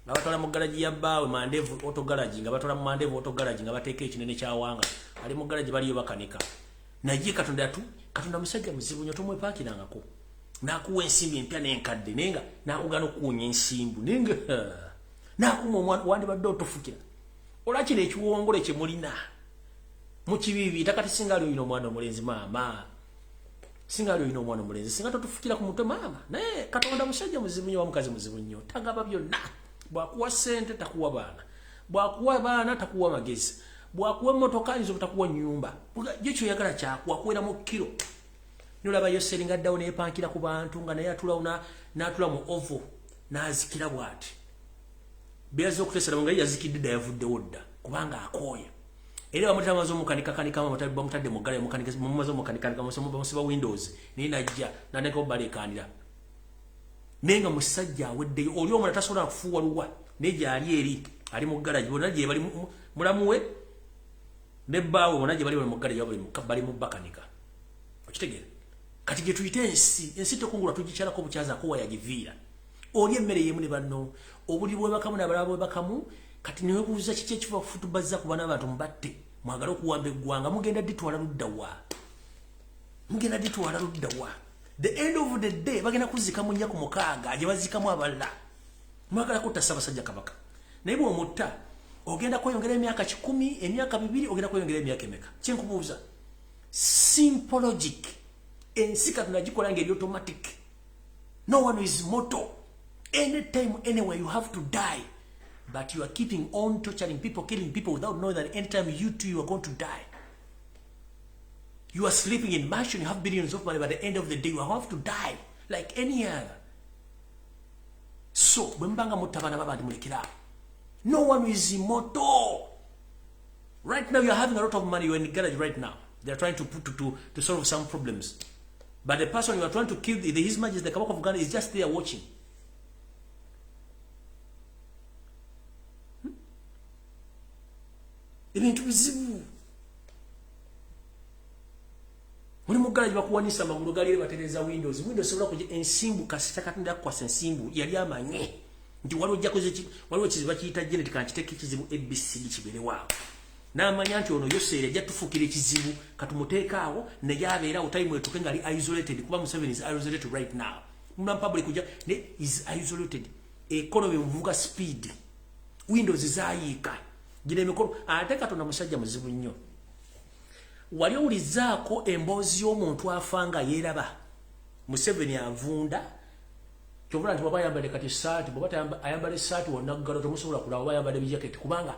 nga batwala mu garaji ya bbaawe Mandevu auto garage nga batwala mu Mandevu auto garage nga bateeka ekinene kyawanga ali mu garaji baliyo bakanika naye Katonda musajja muzibu nnyo tomwepakirangako n'akuwa ensimbi empya n'enkadde nenga n'akugana okuwunya ensimbu nenga n'akuma omwana wandibadde otofukira olwakino ekiwongole kye mulina mu kibibi takati singa ali oyina omwana omulenzi maama singa ali oyina omwana omulenzi singa totufukira ku mutwe maama naye Katonda musajja muzibu nnyo omukazi muzibu nnyo tagaba byonna bwakuwa sente takuwa baana bwakuwa baana takuwa magezi bwakuwa motoka izo takuwa nyumba jekyo yagala kyakuwa kuwera mu kilo nolaba Yoseri nga addawo neepankira ku bantu nga naye atula n'atula mu ovo n'azikira bw'ati beyaza okutesera nga yazikidde dda yavuddewo dda kubanga akooya era bamutamaze omukanika bamutadde mu ggala mumaze omukanika bamusiba Windows naye najja n'andeka obbalekaanira naye nga musajja aweddeyo oli omwana tasobola kufuuwa luwa naye gyali eri ali mu ggala bonna gye bali mulamuwe ne bbaawe bonna gye bali mu ggala bali mu bakanika okitegeera kati gye tuyite ensi tekungula tugikyalako bukyazaako wayagiviira oli emmere yemu ne banno obuli bwebakamu n'abalala bwebakamu kati newebuuza kiki ekiva kufutubazza ku bana abantu mubatte mwagala okuwamba eggwanga mugenda ditwala ludda wa the end of the day bagenda kuzika mu nnaku 6 gye bazikamu abalala mwagala kuttasa basajja Kabaka naye bw'omutta ogenda kweyongera emyaka 10 emyaka 2 ogenda kweyongera emyaka emeka kyenkubuuza simple logic ensi Katonda gikola ngeri automatic no one is mortal anytime anywhere you have to die but you are keeping on torturing people killing people without knowing that anytime you are going to die. You are sleeping in mansion, you have billions of money, but at the end of the day, you have to die like any other. So, no one is immortal. Right now, you are having a lot of money, you are in the garage right now. They are trying to solve some problems. But the person you are trying to kill, His Majesty, the Kabaka of Ghana, is just there watching. Ebintu bizibu. Muri mugalaji bakuwanisa amagulu gali batereza Windows sobola kujja ensimbu kasita Katonda kwasa ensimbu yali amanye nti waliwo jakoze waliwo kiziba kiyita Janet kanchiteke kizibu ABC kibere wao n'amanya nti ono Yoseri ajja tufukira ekizibu katumuteeka awo ne yabeera time wetuke ngali isolated kuba Museveni is isolated right now muna public kujja ne is isolated economy mvuga speed Windows zayika gine mikoro ate Katonda musajja muzibu nnyo wali ulizaako emboozi y'omuntu afanga yeraba Museveni avunda kyobula nti baba yambale kati saati baba ayambale saati wonna ggalo tomusobola kulaba baba yambale bijaketi kubanga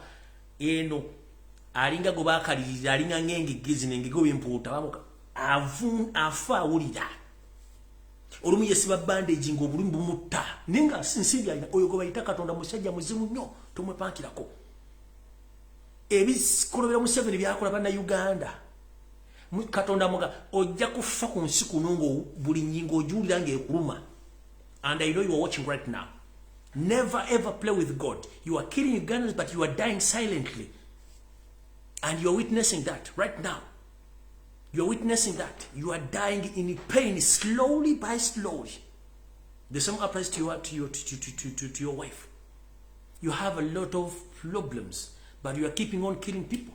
eno alinga go bakalirira alinga ngenge gizi nengigo bimputa bamuka afa awulira olumu yesiba bandage ngo bulumbu mutta ninga sinsibi alina oyo go bayita Katonda musajja muzimu nnyo tumwepankirako ebikolobera mu 7 byakola bana Uganda Katonda muga ojja kufa ku nsi kunongo buli nyingo ojulira ngekuluma. And I know you are watching right now. Never ever play with God. You are killing Ugandans, but you are dying silently. And you are witnessing that right now. You are witnessing that. You are dying in pain, slowly by slowly. The same applies to your wife. You have a lot of problems, but you are keeping on killing people.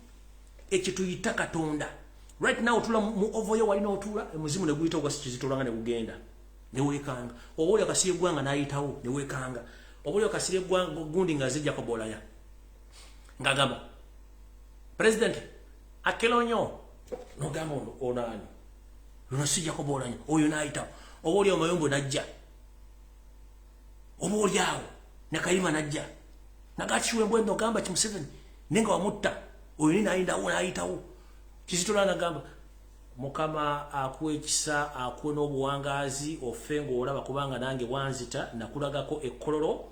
Ekituyita Katonda. Right now, tula mu ovoyo walina otula muzimu ne guyita ogwasikizitoranga ne gugenda. Ne wekanga. Obuli akasiye gwanga nayitawo ne wekanga. Obuli akasiye gwanga gundi ngazijja kobolaya. Ngagamba. President akelonyo no gamo onani. Lunasijja kobolanya. Oyo nayitawo. Obuli omayombo najja. Obuli awo ne kayima najja. Nagachiwe mbwendo gamba chimuseveni. Nenga wamutta. Oyo ni nainda nayitawo. Kizitolana gamba mukama akwekisa akweno obuwangazi ofengo olaba kubanga nange wanzita nakulagako ekkololo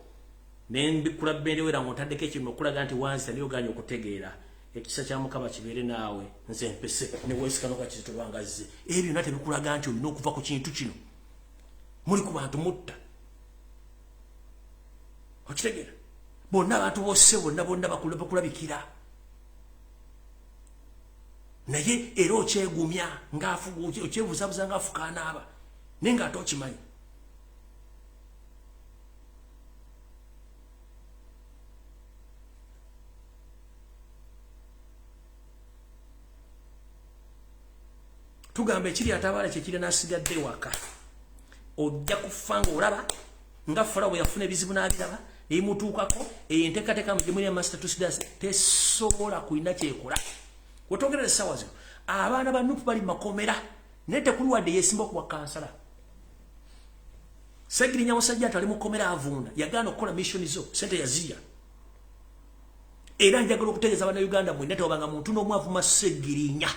nembi kulabendewera ngontadeko ekintu okulaga nti wanzita niyo ganya okutegeera ekisa kya mukama kibeere naawe nze mpese ne wesikano ka kizitolwangazi ebyo nate bikulaga nti olina okuva ku kintu kino muli ku bantu mutta okitegeera bonna abantu bose bonna bakulabikira naye era okyegumya okyebuzabuza ngaafukaana aba naye ng'ate okimanyi tugamba ekiri atabaala kyekiri n'asigadde waka ojja kufa ng'olaba nga Fulawo bwe yafuna ebizibu n'abiraba ebimutuukako enteekateeka mu gye muli amaster tusidasi tesobola kulina kyekola Wotogera sawa zino abaana ba Nupu bali makomera nete kuluwadde yesimba okuwa kansala Segirinya musajja atali mukomera avunda yagana okukola mission zo sente yaziya era njagala okutegeeza abana Uganda mwe nete obanga muntu n'omwavuma Segirinya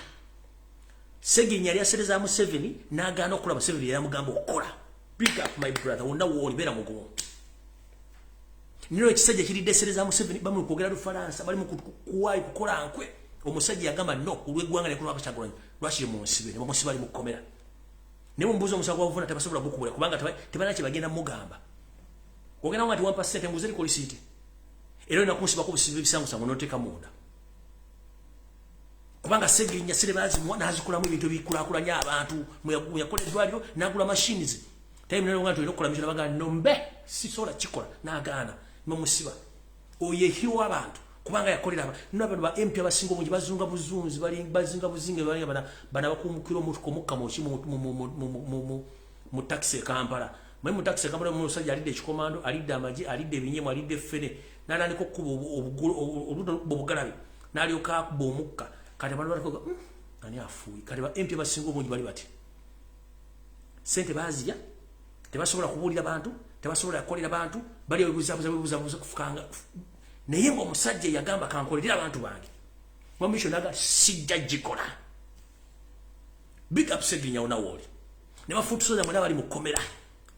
yali asereza mu 7 n'agaana okukola mu 7 era mugamba okukola pick up my brother wonna woolibera mugumu nino ekisajja kiridde sereza mu 7 bamu kwogera Lufaransa bali mu kuwayi kukola nkwe omusajja yagamba no olw'eggwanga lekuno akachagulanya lwashire mu nsibe ne bamusiba ali mukomera ne mumbuzo omusago wavuna tebasobola gukubula kubanga tebana kye bagenda mugamba ogenda ngati 1% nguze liko lisiti era ina kunsiba ko busibe bisangu sangu noteka munda kubanga Segirinya serebazi mwana azikulamu ebintu bikulakulanya abantu muyakola edwaliro nagula machines time nero ngantu ino kola misho baga nombe sisola chikola nagana mumusiba oyehiwa abantu kubanga yakolera n'abantu ba MP abasingo mungi bazunga buzunzi bali bazinga buzinge bali bana bakumukiro mutukomuka mu taxi Kampala mu taxi Kampala mu sajja alide chikomando alide amaji alide binyemu alide fene nalandiko kubo obugalabi nalyoka kubomuka kati abantu balikoga ani afuyi kati ba MP abasingo mungi bali bati sente bazija tebasobola kubulira abantu tebasobola yakolera abantu bali obuzabuza kufukanga naye omusajja yagamba kankolerera abantu bange wamisho naga sijja jikola big up Segirinya onawoli ne bafutusoza mwana bali mukomera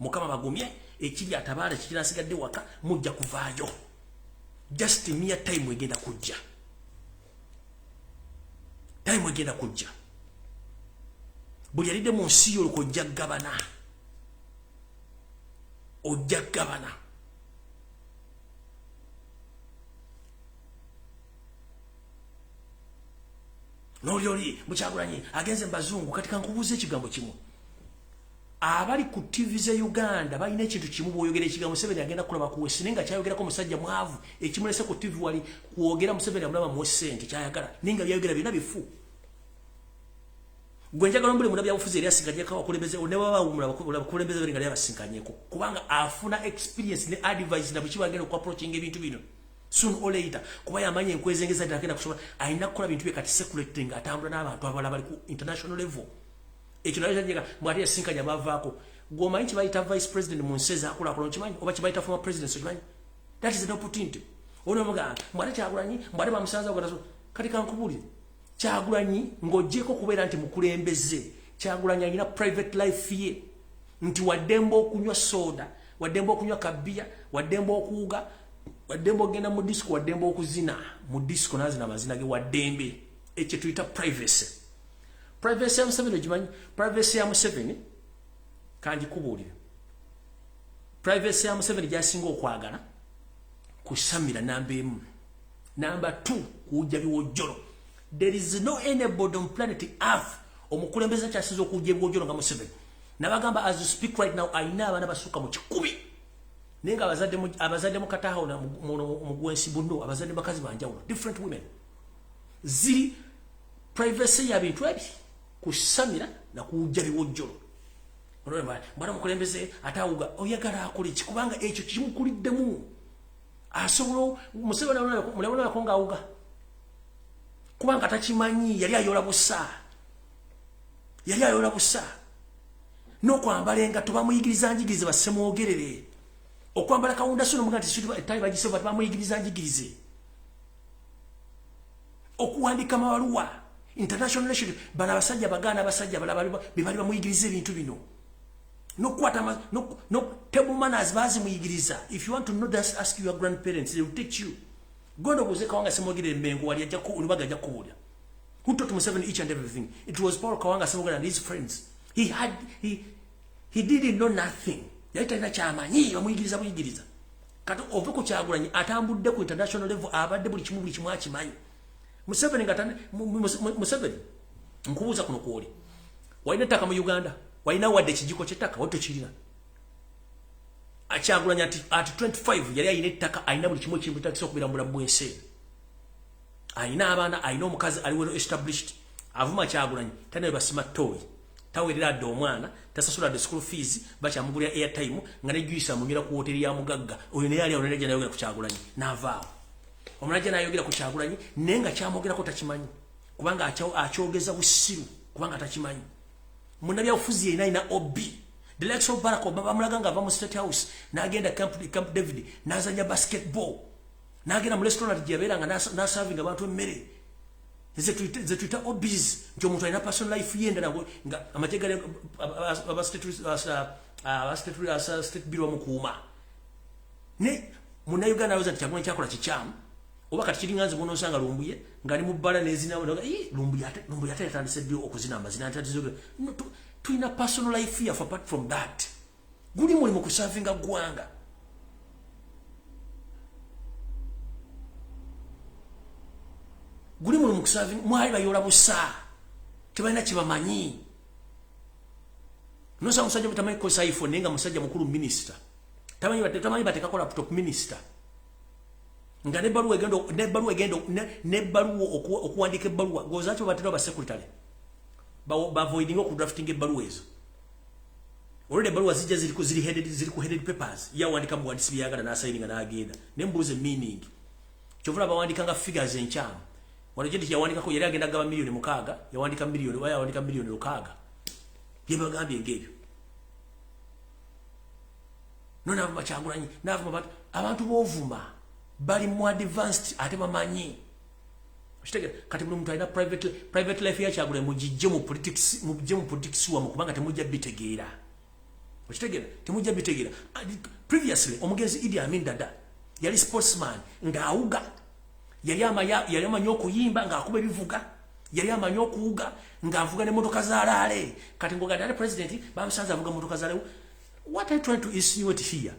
mukama bagumye ekiri atabaala kiri asigadde waka mujja kuvaayo just mere time egenda kujja buli yalidde mu nsi yo ojja gabana Noli mukyagulanye agenze mbazungu kati kankubuze ekigambo kimu abali ku TV ze Uganda balina ekintu kimu boyogera ekigambo Museveni agenda kulaba kuwesi ninga kyayogerako musajja mwavu ekimulese ku TV wali kuogera Museveni amulaba mu sente kyayagala ninga byayogera bina bifu gwenjagala mbule muna byabufuzi eri asigaddeko abakulembeze ne baba abakulembeze bali nga lyabasinkanyeko kubanga afuna experience ne advice na bukibagenda ku approaching ebintu bino soon or later kuba yamanye enkwezengeza ndakenda kusobola ayina kukola bintu bye kati seculating atambula n'abantu abalala bali ku international level ekyo nayo kyajega mwati yasinkanya bavaako gwomanyi kibayita vice president mu nseza akulakulano kimanyi oba kibayita former president so kimanyi that is an opportunity ono muga mwate Kyagulanyi mwate bamusanza kwa kati kankubuli Kyagulanyi ngojeko kubeera nti mukulembeze Kyagulanyi alina private life ye nti wadembo okunywa soda wadembo okunywa kabia wadembo okuuga wadembo ogenda mu disco wadembo okuzina mu disco nazina mazina ge wadembe ekyo tuyita privacy ya Museveni ogimanyi privacy ya Museveni kandi kubulira privacy ya Museveni gyasinga okwagala kusamira namba 1 namba 2 kujja biwojjolo there is no anybody on planet Earth omukulembeza kyasizo kujja biwojjolo nga Museveni nabagamba as you speak right now aina abana basuka mu 10 nenga abazadde mu kataho na mu gwensi buno abazadde bakazi banjawulo different women ziri privacy ya bintu ebi kusamira na kujja biwojjolo mbona mukulembeze atawuga oyagala akole kikubanga ekyo kimukuliddemu asobolo Museveni mulabona konga awuga kubanga takimanyi yali ayola busa n'okwambala engatto bamuyigiriza njigirize basemwogerere okwambala kawunda sono mugati tali bagiseba bamuyigiriza njigirize okuwandika amabaluwa international relationship bana basajja bagana abasajja balaba bibali bamuyigiriza ebintu bino n'okwata no table manners bazi muyigiriza if you want to know that ask your grandparents they will teach you gondo buze kawanga semwogerere mbengo wali ajja ko ulibaga ajja kuwulya who taught Museveni each and everything it was Paul Kawanga Semwogerere and his friends he didn't know nothing yaita kyamanyi bamuyigiriza kati ove ku Kyagulanyi atambudde ku international level abadde buli kimu akimanyi Museveni ngatane Museveni nkubuza kuno kwoli walina ettaka mu Uganda walina wadde kijiko ky'ettaka wato kirina Kyagulanyi at 25 yali ayina ettaka ayina buli kimu ekimutakisa okubeera mu bulamu bw'ensi ayina abaana ayina omukazi ali well established avuma Kyagulanyi tane basima toy tawerera ddo omwana tasasula the school fees bakyamugulira airtime nga ne juice amunyira ku hoteli ya mugagga oyo ne yali onereje nayo ku Kyagulanyi navaawo omulaje nayogera ku Kyagulanyi nenga kyamogera ko takimanyi kubanga akyogeza busiru kubanga takimanyi munabya ofuzi yina ina OB the likes of Barack Obama mulaga nga ava mu State House nagenda Camp David nazanya basketball nagenda mu restaurant gyabera nga na serving abantu emmere ze Twitter obbies nti omuntu alina personal life yenda nga amategale state bureau mukuuma ne muna Uganda yoza Kyagulanyi kyakola kikyamu oba kati kiringanze bono osanga lumbuye ngali mu bbala nezina lumbuye ate yatandise ddi okuzina amazina atatizoge tulina personal life here apart from that guli mulimu kusavinga gwanga guli mulimu kusavinga mwali bayola busa tebalina kibamanyi nosa musajja mutamanyi kosa iPhone nenga musajja mukulu minister tamanyi bateka laptop minister nga nebaluwa egendo okuwandika ebbaluwa gozacho batera ba secretary ba avoiding oku drafting ebbaluwa ezo olede ebbaluwa zijja ziri ku headed papers yawandika mu wadisi byagala na signing na agenda nembuze meaning chovula bawandika nga figures enchamu wanajendi yawandika ko yali agenda gaba milioni 6 yawandika milioni waya yawandika milioni 6 yebagambye ngebyo nona Kyagulanyi navuma abantu bovuma bali mu advanced ate bamanyi Okitegera kati buli muntu alina private life ya Kyagulanyi mujijje mu politics wa mukubanga temujja bitegeera Okitegera temujja bitegeera previously omugenzi Idi Amin Dada yali sportsman ng'awuga yali amanyi okuyimba ng'akuba ebivuga yali amanyi okuwuga ng'avuga ne motoka zaalaale kati ng'ogenda ali president bamusanze avuga motoka zaalaale. What I trying to insinuate here,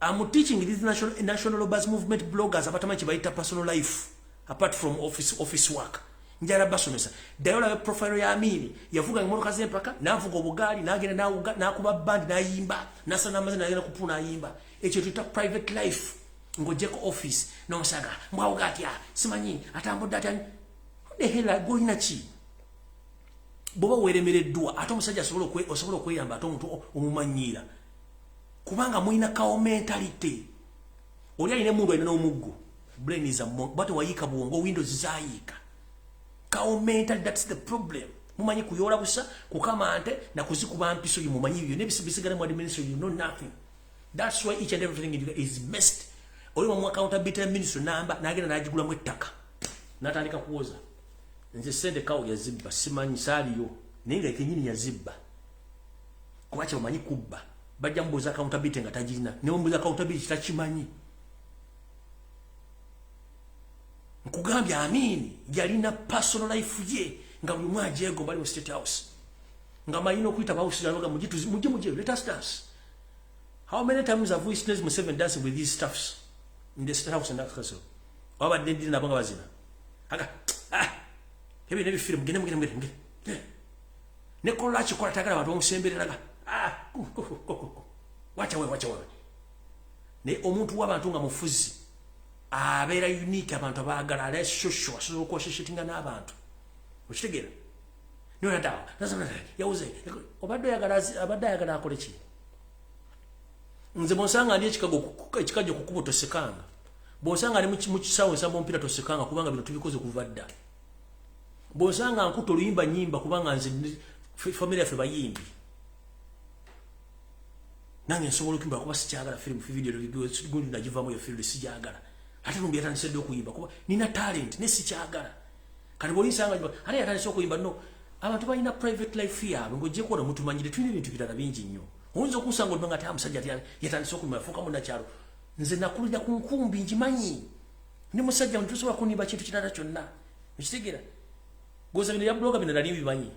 I'm teaching these national bus movement bloggers about how much personal life apart from office work. Njara basomesa. Dayola profile ya Amini yavuga ngimotoka zempaka navuga obugali nagenda nawuga nakuba band nayimba nasana amazina nagenda kupuna ayimba. Ekyo tuta private life ngojeko office nomusaga mwawuga atya simanyi atambudde atya the hell going nachi boba weremereddwa ate omusajja osobola okweyamba ate omuntu omumanyira kubanga mulina kao mentality oli alina emundu alina n'omuggo brain is a but wayika bwongo windows zayika kao mentality, that's the problem. Mumanyi kuyola busa kukama ante na kuzikuba mpiso mumanyi byo nebisigala mu administration you know nothing. That's why each and everything is messed. oli mu accountability ministry namba nagenda najigulamu ettaka natandika kuwoza nze sende kawo yazibba simanyi saliyo nenga kenyini yazibba kubacha bamanyi kubba bajja mbuza accountability nga tajina ne mbuza accountability tachimanyi nkugambya amini yalina personal life ye nga buli mwaje ego bali mu state house nga mayino kuita house yaloga muje let us dance. How many times have we seen Museveni dancing with these stuffs in the state house and that castle? Waba ndi na banga bazina aka kebi nebi film gene ne kola chi kola takala abantu omusembereraga wacha we ne omuntu wabantu nga mufuzi abera unique abantu abagala ale shosho aso ko shishitinga n'abantu ukitegera niyo nadawa nasana yauze abadde yagala akole ki nze bonsanga ndi ekikajo kukubo tosekanga bonsanga ali mu kisawo nsamba ompira tosekanga kubanga bino tubikoze kuvadda bonsanga nkuto luyimba nyimba kubanga nze familia fe bayimbi nange nsobola okuyimba kuba sikyagala film video gundi nagivamu yo film sijagala ate numbi yatandise okuyimba kuba nina talent ne sikyagala kale bolisanga ate yatandise okuyimba no abantu balina private life yaabwe ng'ojje kuona mutumanyire tulina ebintu birala bingi nnyo oyinza okusanga olibanga ate amusajja yatandise okuyimba yafuuka munnakyalo nze nakulira ku nkumbi ngimanyi ne musajja ntusobola kunimba kintu kirala kyonna ekitegeera goza bino yabloga bino nali bimanyi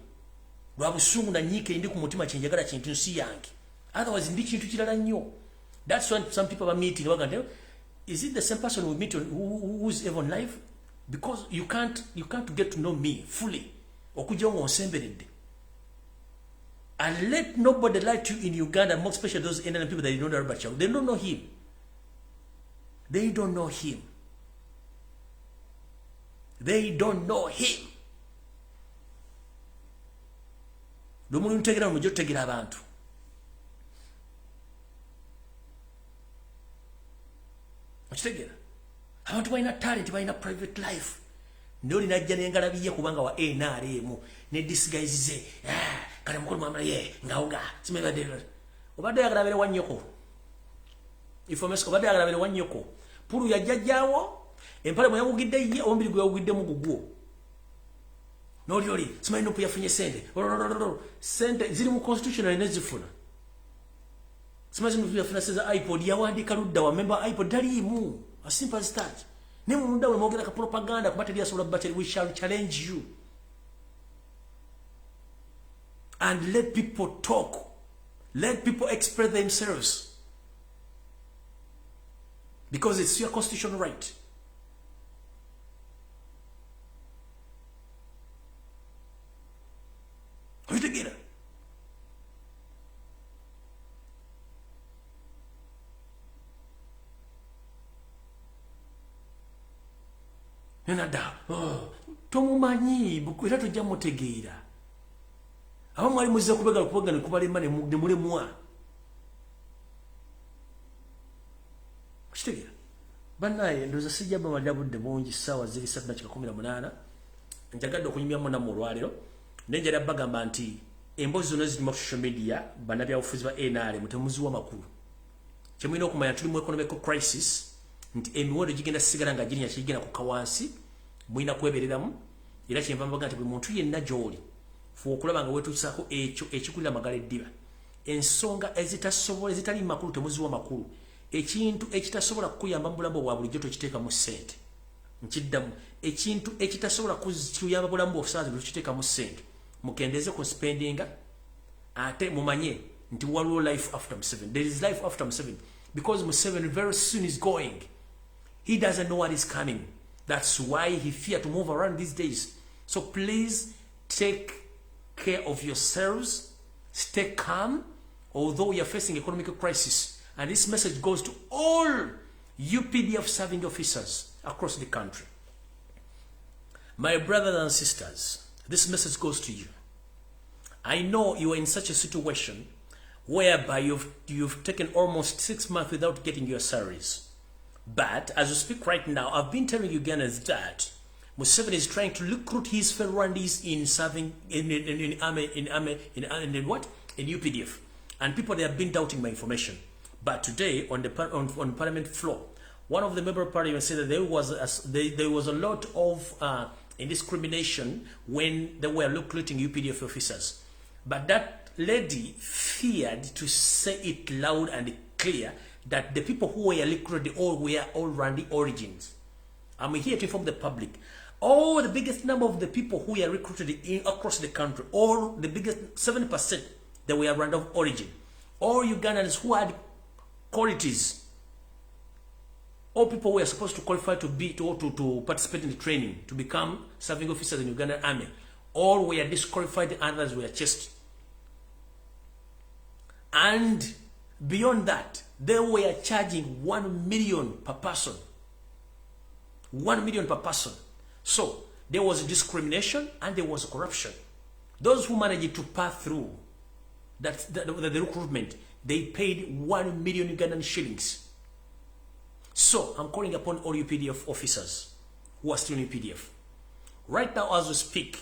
lwa busungu na nyiike ndi ku mutima kyenjagala kintu nsi yange otherwise ndi kintu kirala nnyo. That's when some people are meeting baga is it the same person we meet who's ever in life because you can't get to know me fully okujja onsemberedde. And let nobody lie to you in Uganda, more especially those Indian people that you don't know about you. They don't know him. They don't know him. They don't know him. Lumuli ntegera mujjo tegera abantu. Okitegera? Abantu balina talent, balina private life. Ndoli najja n'engalabiye kubanga wa NRM ne disguise kale mukulu mama ye ngaoga simebadde obadde yagalabere wanyoko information obadde yagalabere wanyoko pulu yajjajjawo empale mwe yawugidde ye ombiri gwe yawugidde mu gugwo noli simanyi nopu yafunye sente ziri mu constitutional nezifuna simanyi nopu yafuna seza iPod yawandika ludda wa member iPod taliimu a simple as that ne munda we mwogera ka propaganda kubate lya sola battery we shall challenge you and let people talk, let people express themselves because it's your constitutional right. Are you together? Nada, tomumanyi bukwera tujja mutegeera. Aba mwali muzize kubega ne kubalema ne mulemwa. Kitegera. Bannaye ndoza sijja bamadabudde bungi sawa ziri 7:18. Njagadde okunyumya mona mu lwaliro. Nenjala bagamba nti embozi zonna ziri mu social media banabya ofuzi ba NRM temuziwa makulu. Kyemulina okumanya tuli mu economic crisis nti emiwendo gigenda sigala nga girinya kigenda ku kawansi mulina kwebereramu era kyenva mbaga nti buli muntu yenna gy'oli fu okulaba nga wetuusaako ekyo ekikulira amagala eddiba ensonga ezitasobola ezitali makulu temuziwa makulu ekintu ekitasobola kukuyamba mu bulamu bwa bulijjo tokiteeka mu ssente nkiddamu ekintu ekitasobola kuyamba bulamu bw'obusaazi tukiteeka mu ssente mukendeeze ku spendinga ate mumanye nti waliwo life after Museveni. There is life after Museveni because Museveni very soon is going. He doesn't know what is coming. That's why he fears to move around these days. So please take care of yourselves. Stay calm. Although we are facing economic crisis. And this message goes to all UPDF serving officers across the country. My brothers and sisters, this message goes to you. I know you are in such a situation whereby you've taken almost 6 months without getting your salaries. But as we speak right now, I've been telling Ugandans that Museveni is trying to recruit his fellows in serving in UPDF, and people they have been doubting my information. But today on the parliament floor, one of the member party said that there was a lot of indiscrimination when they were recruiting UPDF officers. But that lady feared to say it loud and clear that the people who were recruited were all Randi origins. I'm here to inform the public. All the biggest number of the people who were recruited across the country, all the biggest 7%, they were random origin. All Ugandans who had qualities, all people were supposed to qualify to participate in the training, to become serving officers in the Ugandan army. All were disqualified and others were chased. And beyond that, they were charging 1 million per person. 1 million per person. So there was discrimination and there was corruption. Those who managed to pass through the recruitment, they paid 1 million Ugandan shillings. So I'm calling upon all UPDF officers who are still in UPDF. Right now as we speak,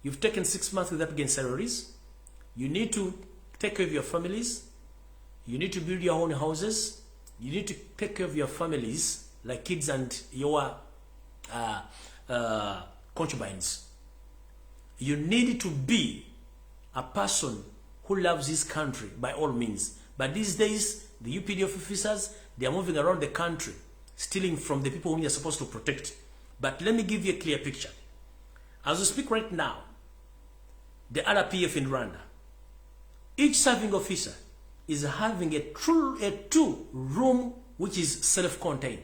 you've taken 6 months without getting salaries. You need to take care of your families. You need to build your own houses. You need to take care of your families, like kids and your concubines. You need to be a person who loves his country by all means. But these days, the UPDF officers, they are moving around the country, stealing from the people whom they are supposed to protect. But let me give you a clear picture. As we speak right now, the RPF in Rwanda, each serving officer is having a two-room which is self-contained.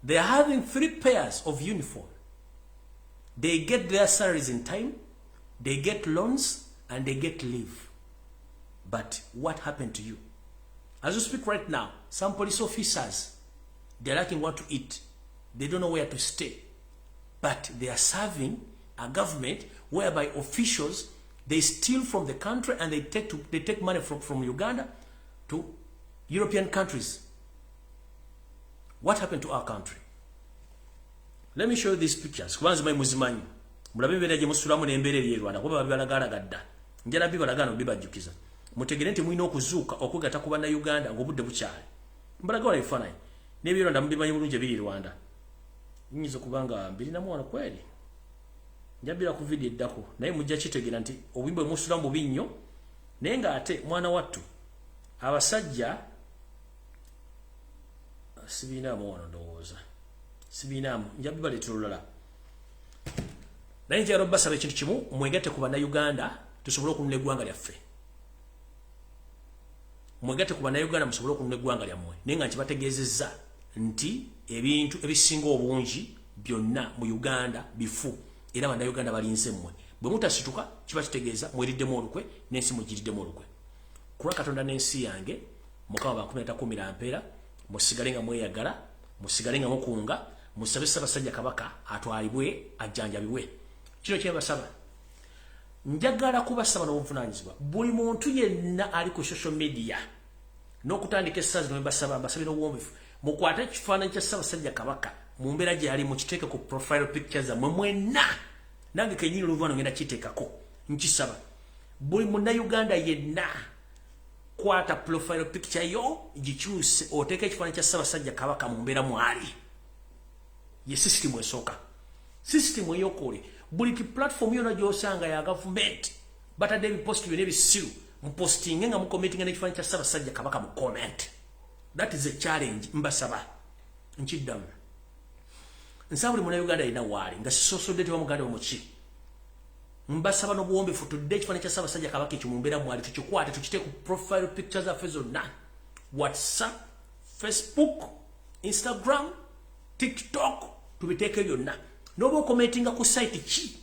They are having 3 pairs of uniform. They get their salaries in time, they get loans, and they get leave. But what happened to you? As we speak right now, some police officers, they're lacking what to eat. They don't know where to stay. But they are serving a government whereby officials, they steal from the country and they take money from Uganda to European countries. What happened to our country? Let me show you these pictures. Kubanza mai muzimanyi. Mulabe bere je musulamu n'embere eri Rwanda kuba babalagala gadda. Njala bibalagano bibajukiza. Mutegere nti mwino okuzuuka okugata ku bana Uganda ng'obudde bukyali. Mbalagala ebifaananyi. N'ebiranda mubimanyi bulungi biri Rwanda. Nyinza kubanga mbiri na mwana kweli. Njabira ku video eddako naye mujja kitegera nti obwimbo musulamu bubi nnyo naye nga ate mwana wattu abasajja sibinaamu wano ndowooza sibinaamu njabibaleetera olulala naye njagala obbasaba ekintu kimu mwegatte ku bannayuganda tusobole okununula eggwanga lyaffe mwegatte ku bannayuganda musobole okununula eggwanga lyammwe naye nga nkibategeezezza nti ebintu ebisinga obungi byonna mu Uganda bifu era bannayuganda balinze mmwe bwe mutasituka kiba kitegeeza mweriddemu olukwe n'ensi mugiriddemu olukwe kulwa Katonda n'ensi yange Mukama bankumirata mpeera musigale nga mweyagala musigale nga mukunga musabe Ssaabasajja Kabaka atwalibwe ajjanjabibwe kino kye basaba njagala kubasaba n'obuvunaanyizibwa buli muntu yenna ali ku social media n'okutandika essaazi n'embasaba mbasabira obuwombeefu mukwate ekifaananyi kya Ssaabasajja Kabaka mu mbeera gye yali mukiteeke ku profile pictures zammwe mwenna nange kenyini oluvaano ngenda kiteekako nkisaba buli munnayuganda yenna kwata profile picture yo gikyuse oteeka ekifaananyi kya Ssaabasajja Kabaka mu mbeera mwali ye system esooka system eyokole buli platform yonna gy'osanga ya government batadde ebiposti byonna ebisiru mupostinge nga mukomentinga n'ekifaananyi kya Ssaabasajja Kabaka mu comment. That is a challenge mbasaba nkiddamu nsaba buli munnayuganda alina waali nga sisosodde tebamuganda omuki mbasaba n'obuwombeefu tudde ekifaananyi kya Ssaabasajja Kabaka ekyo mu mbeera mwali tukikwate tukiteeke ku profile pictures zaffe zonna WhatsApp, Facebook, Instagram, TikTok tubiteeke byonna n'oba okomentinga ku site ki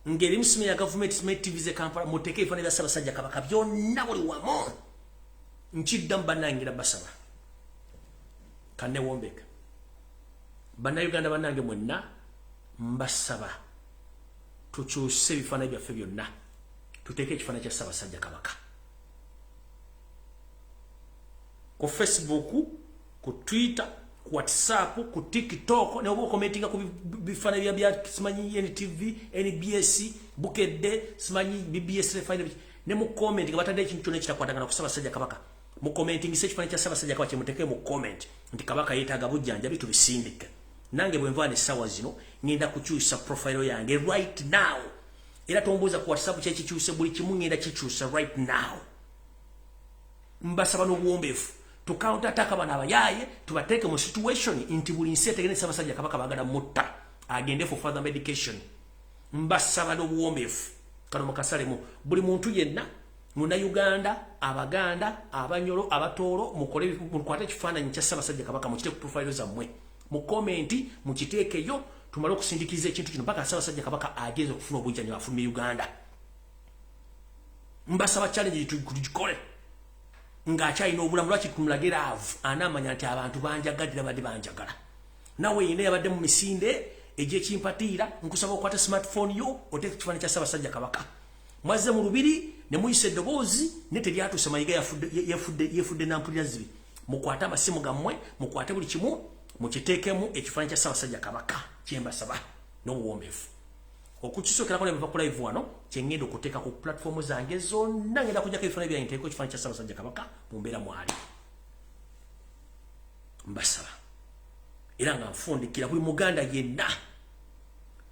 ng'erimu simu ya government smart TV ze Kampala muteeke ebifaananyi bya Ssaabasajja Kabaka byonna buli wamu nkiddamu bannange basaba kannewombeka bannayuganda bannange mwenna mbasaba tukyuse ebifaananyi byaffe byonna tuteeke ekifaananyi kya Ssaabasajja Kabaka ku Facebook, ku Twitter, ku WhatsApp, ku TikTok ne oba okomentinga ku bifaananyi bya simanyi NTV, NBS, Bukedde, simanyi BBS ne mu comment nga batadde ekintu kyonna ekitakwatagana ku Ssaabasajja Kabaka mu commenting sekifaananyi kya Ssaabasajja Kabaka kimuteke mu comment nti Kabaka yeetaaga bujjanjabi tubisindike. Nange bwe nvaana essaawa zino ngenda kukyusa profile yange right now. Era tombuuza ku WhatsApp kyekikyuse buli kimu ngenda kikyusa right now. Mbasaba n'obuwombeefu to counter attack abana abayaye tubateeke mu situation nti buli nsi etegene Ssaabasajja Kabaka baagala mutta agende for further medication. Mbasaba n'obuwombeefu kano mukasalemu buli muntu yenna muna Uganda, Abaganda, Abanyoro, Abatoolo mukwate ekifaananyi kya Ssaabasajja Kabaka mukite ku profile zammwe mu komenti mukiteekeyo tumale okusindikiza ekintu kino mpaka Ssaabasajja Kabaka ageze okufuna obujjanjabi afulumye Uganda. Mbasaba challenge tugikole ng'akyalina obulamu lwaki tumulagira avu anaamanya nti abantu banjagadira badde banjagala. Nawe yina yabadde mu misinde egy'ekimpatiira nkusaba okwata smartphone yo oteeka ekifaananyi kya Ssaabasajja Kabaka. Mwazze mu lubiri ne muyise eddoboozi ne teryatuuse mayiga yefudde nampulira zibi. Mukwate amasimu gammwe mukwate buli kimu mukiteekemu ekifaananyi kya Ssaabasajja Kabaka kyembasaba n'obuwombeefu. Okukisokerako ne biva ku live wano kyengenda okuteeka ku platform zange zonna ngenda kujjako ebifaananyi byange nteeko ekifaananyi kya Ssaabasajja Kabaka mu mbeera mwali. Mbasaba era nga nfundikira buli Muganda yenna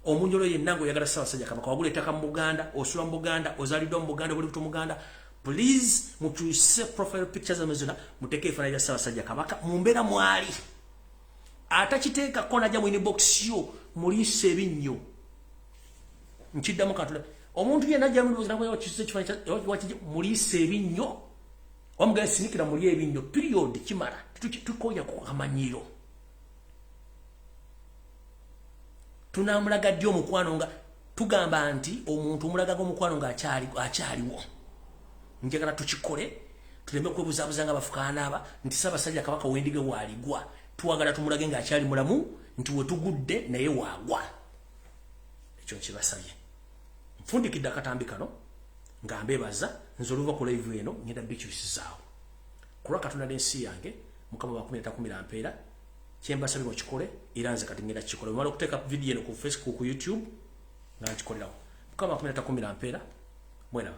omunjolo yenna ng'oyagala Ssaabasajja Kabaka wagula ettaka mu Buganda osula mu Buganda ozaliddwa mu Buganda buli buto Muganda please mukyuse profile pictures zonna muteeke ebifaananyi bya Ssaabasajja Kabaka mu mbeera mwali. Atakiteekako najja mu inbox yo muliise ebinnyo nkiddamu katula omuntu yenna ajja muliise ekifaananyi muliise ebinnyo omugala sinikira muli ebinnyo period kimala tukoya ku amanyiro. Tunamulaga ddi omukwano nga tugamba nti omuntu omulagaga omukwano nga akyaliwo. Njagala tukikole tuleme kwebuzaabuza nga bafukaana aba nti Ssaabasajja Kabaka wendige waaligwa tuwagala tumulage nga akyali mulamu nti we tugudde naye waagwa. Ekyo nkibasabye. Nfundikidde akatambi kano nga mbeebaza nze oluva ku live eno ngenda bikyusizaawo. Kulwa Katonda n'ensi yange Mukama wa 10 ampeera kyembasabye okikole era nze kati ngenda kikole. Bwemala okuteeka video eno ku Facebook ku YouTube nga nkikolerawo. Mukama wa 10 ampeera mwena.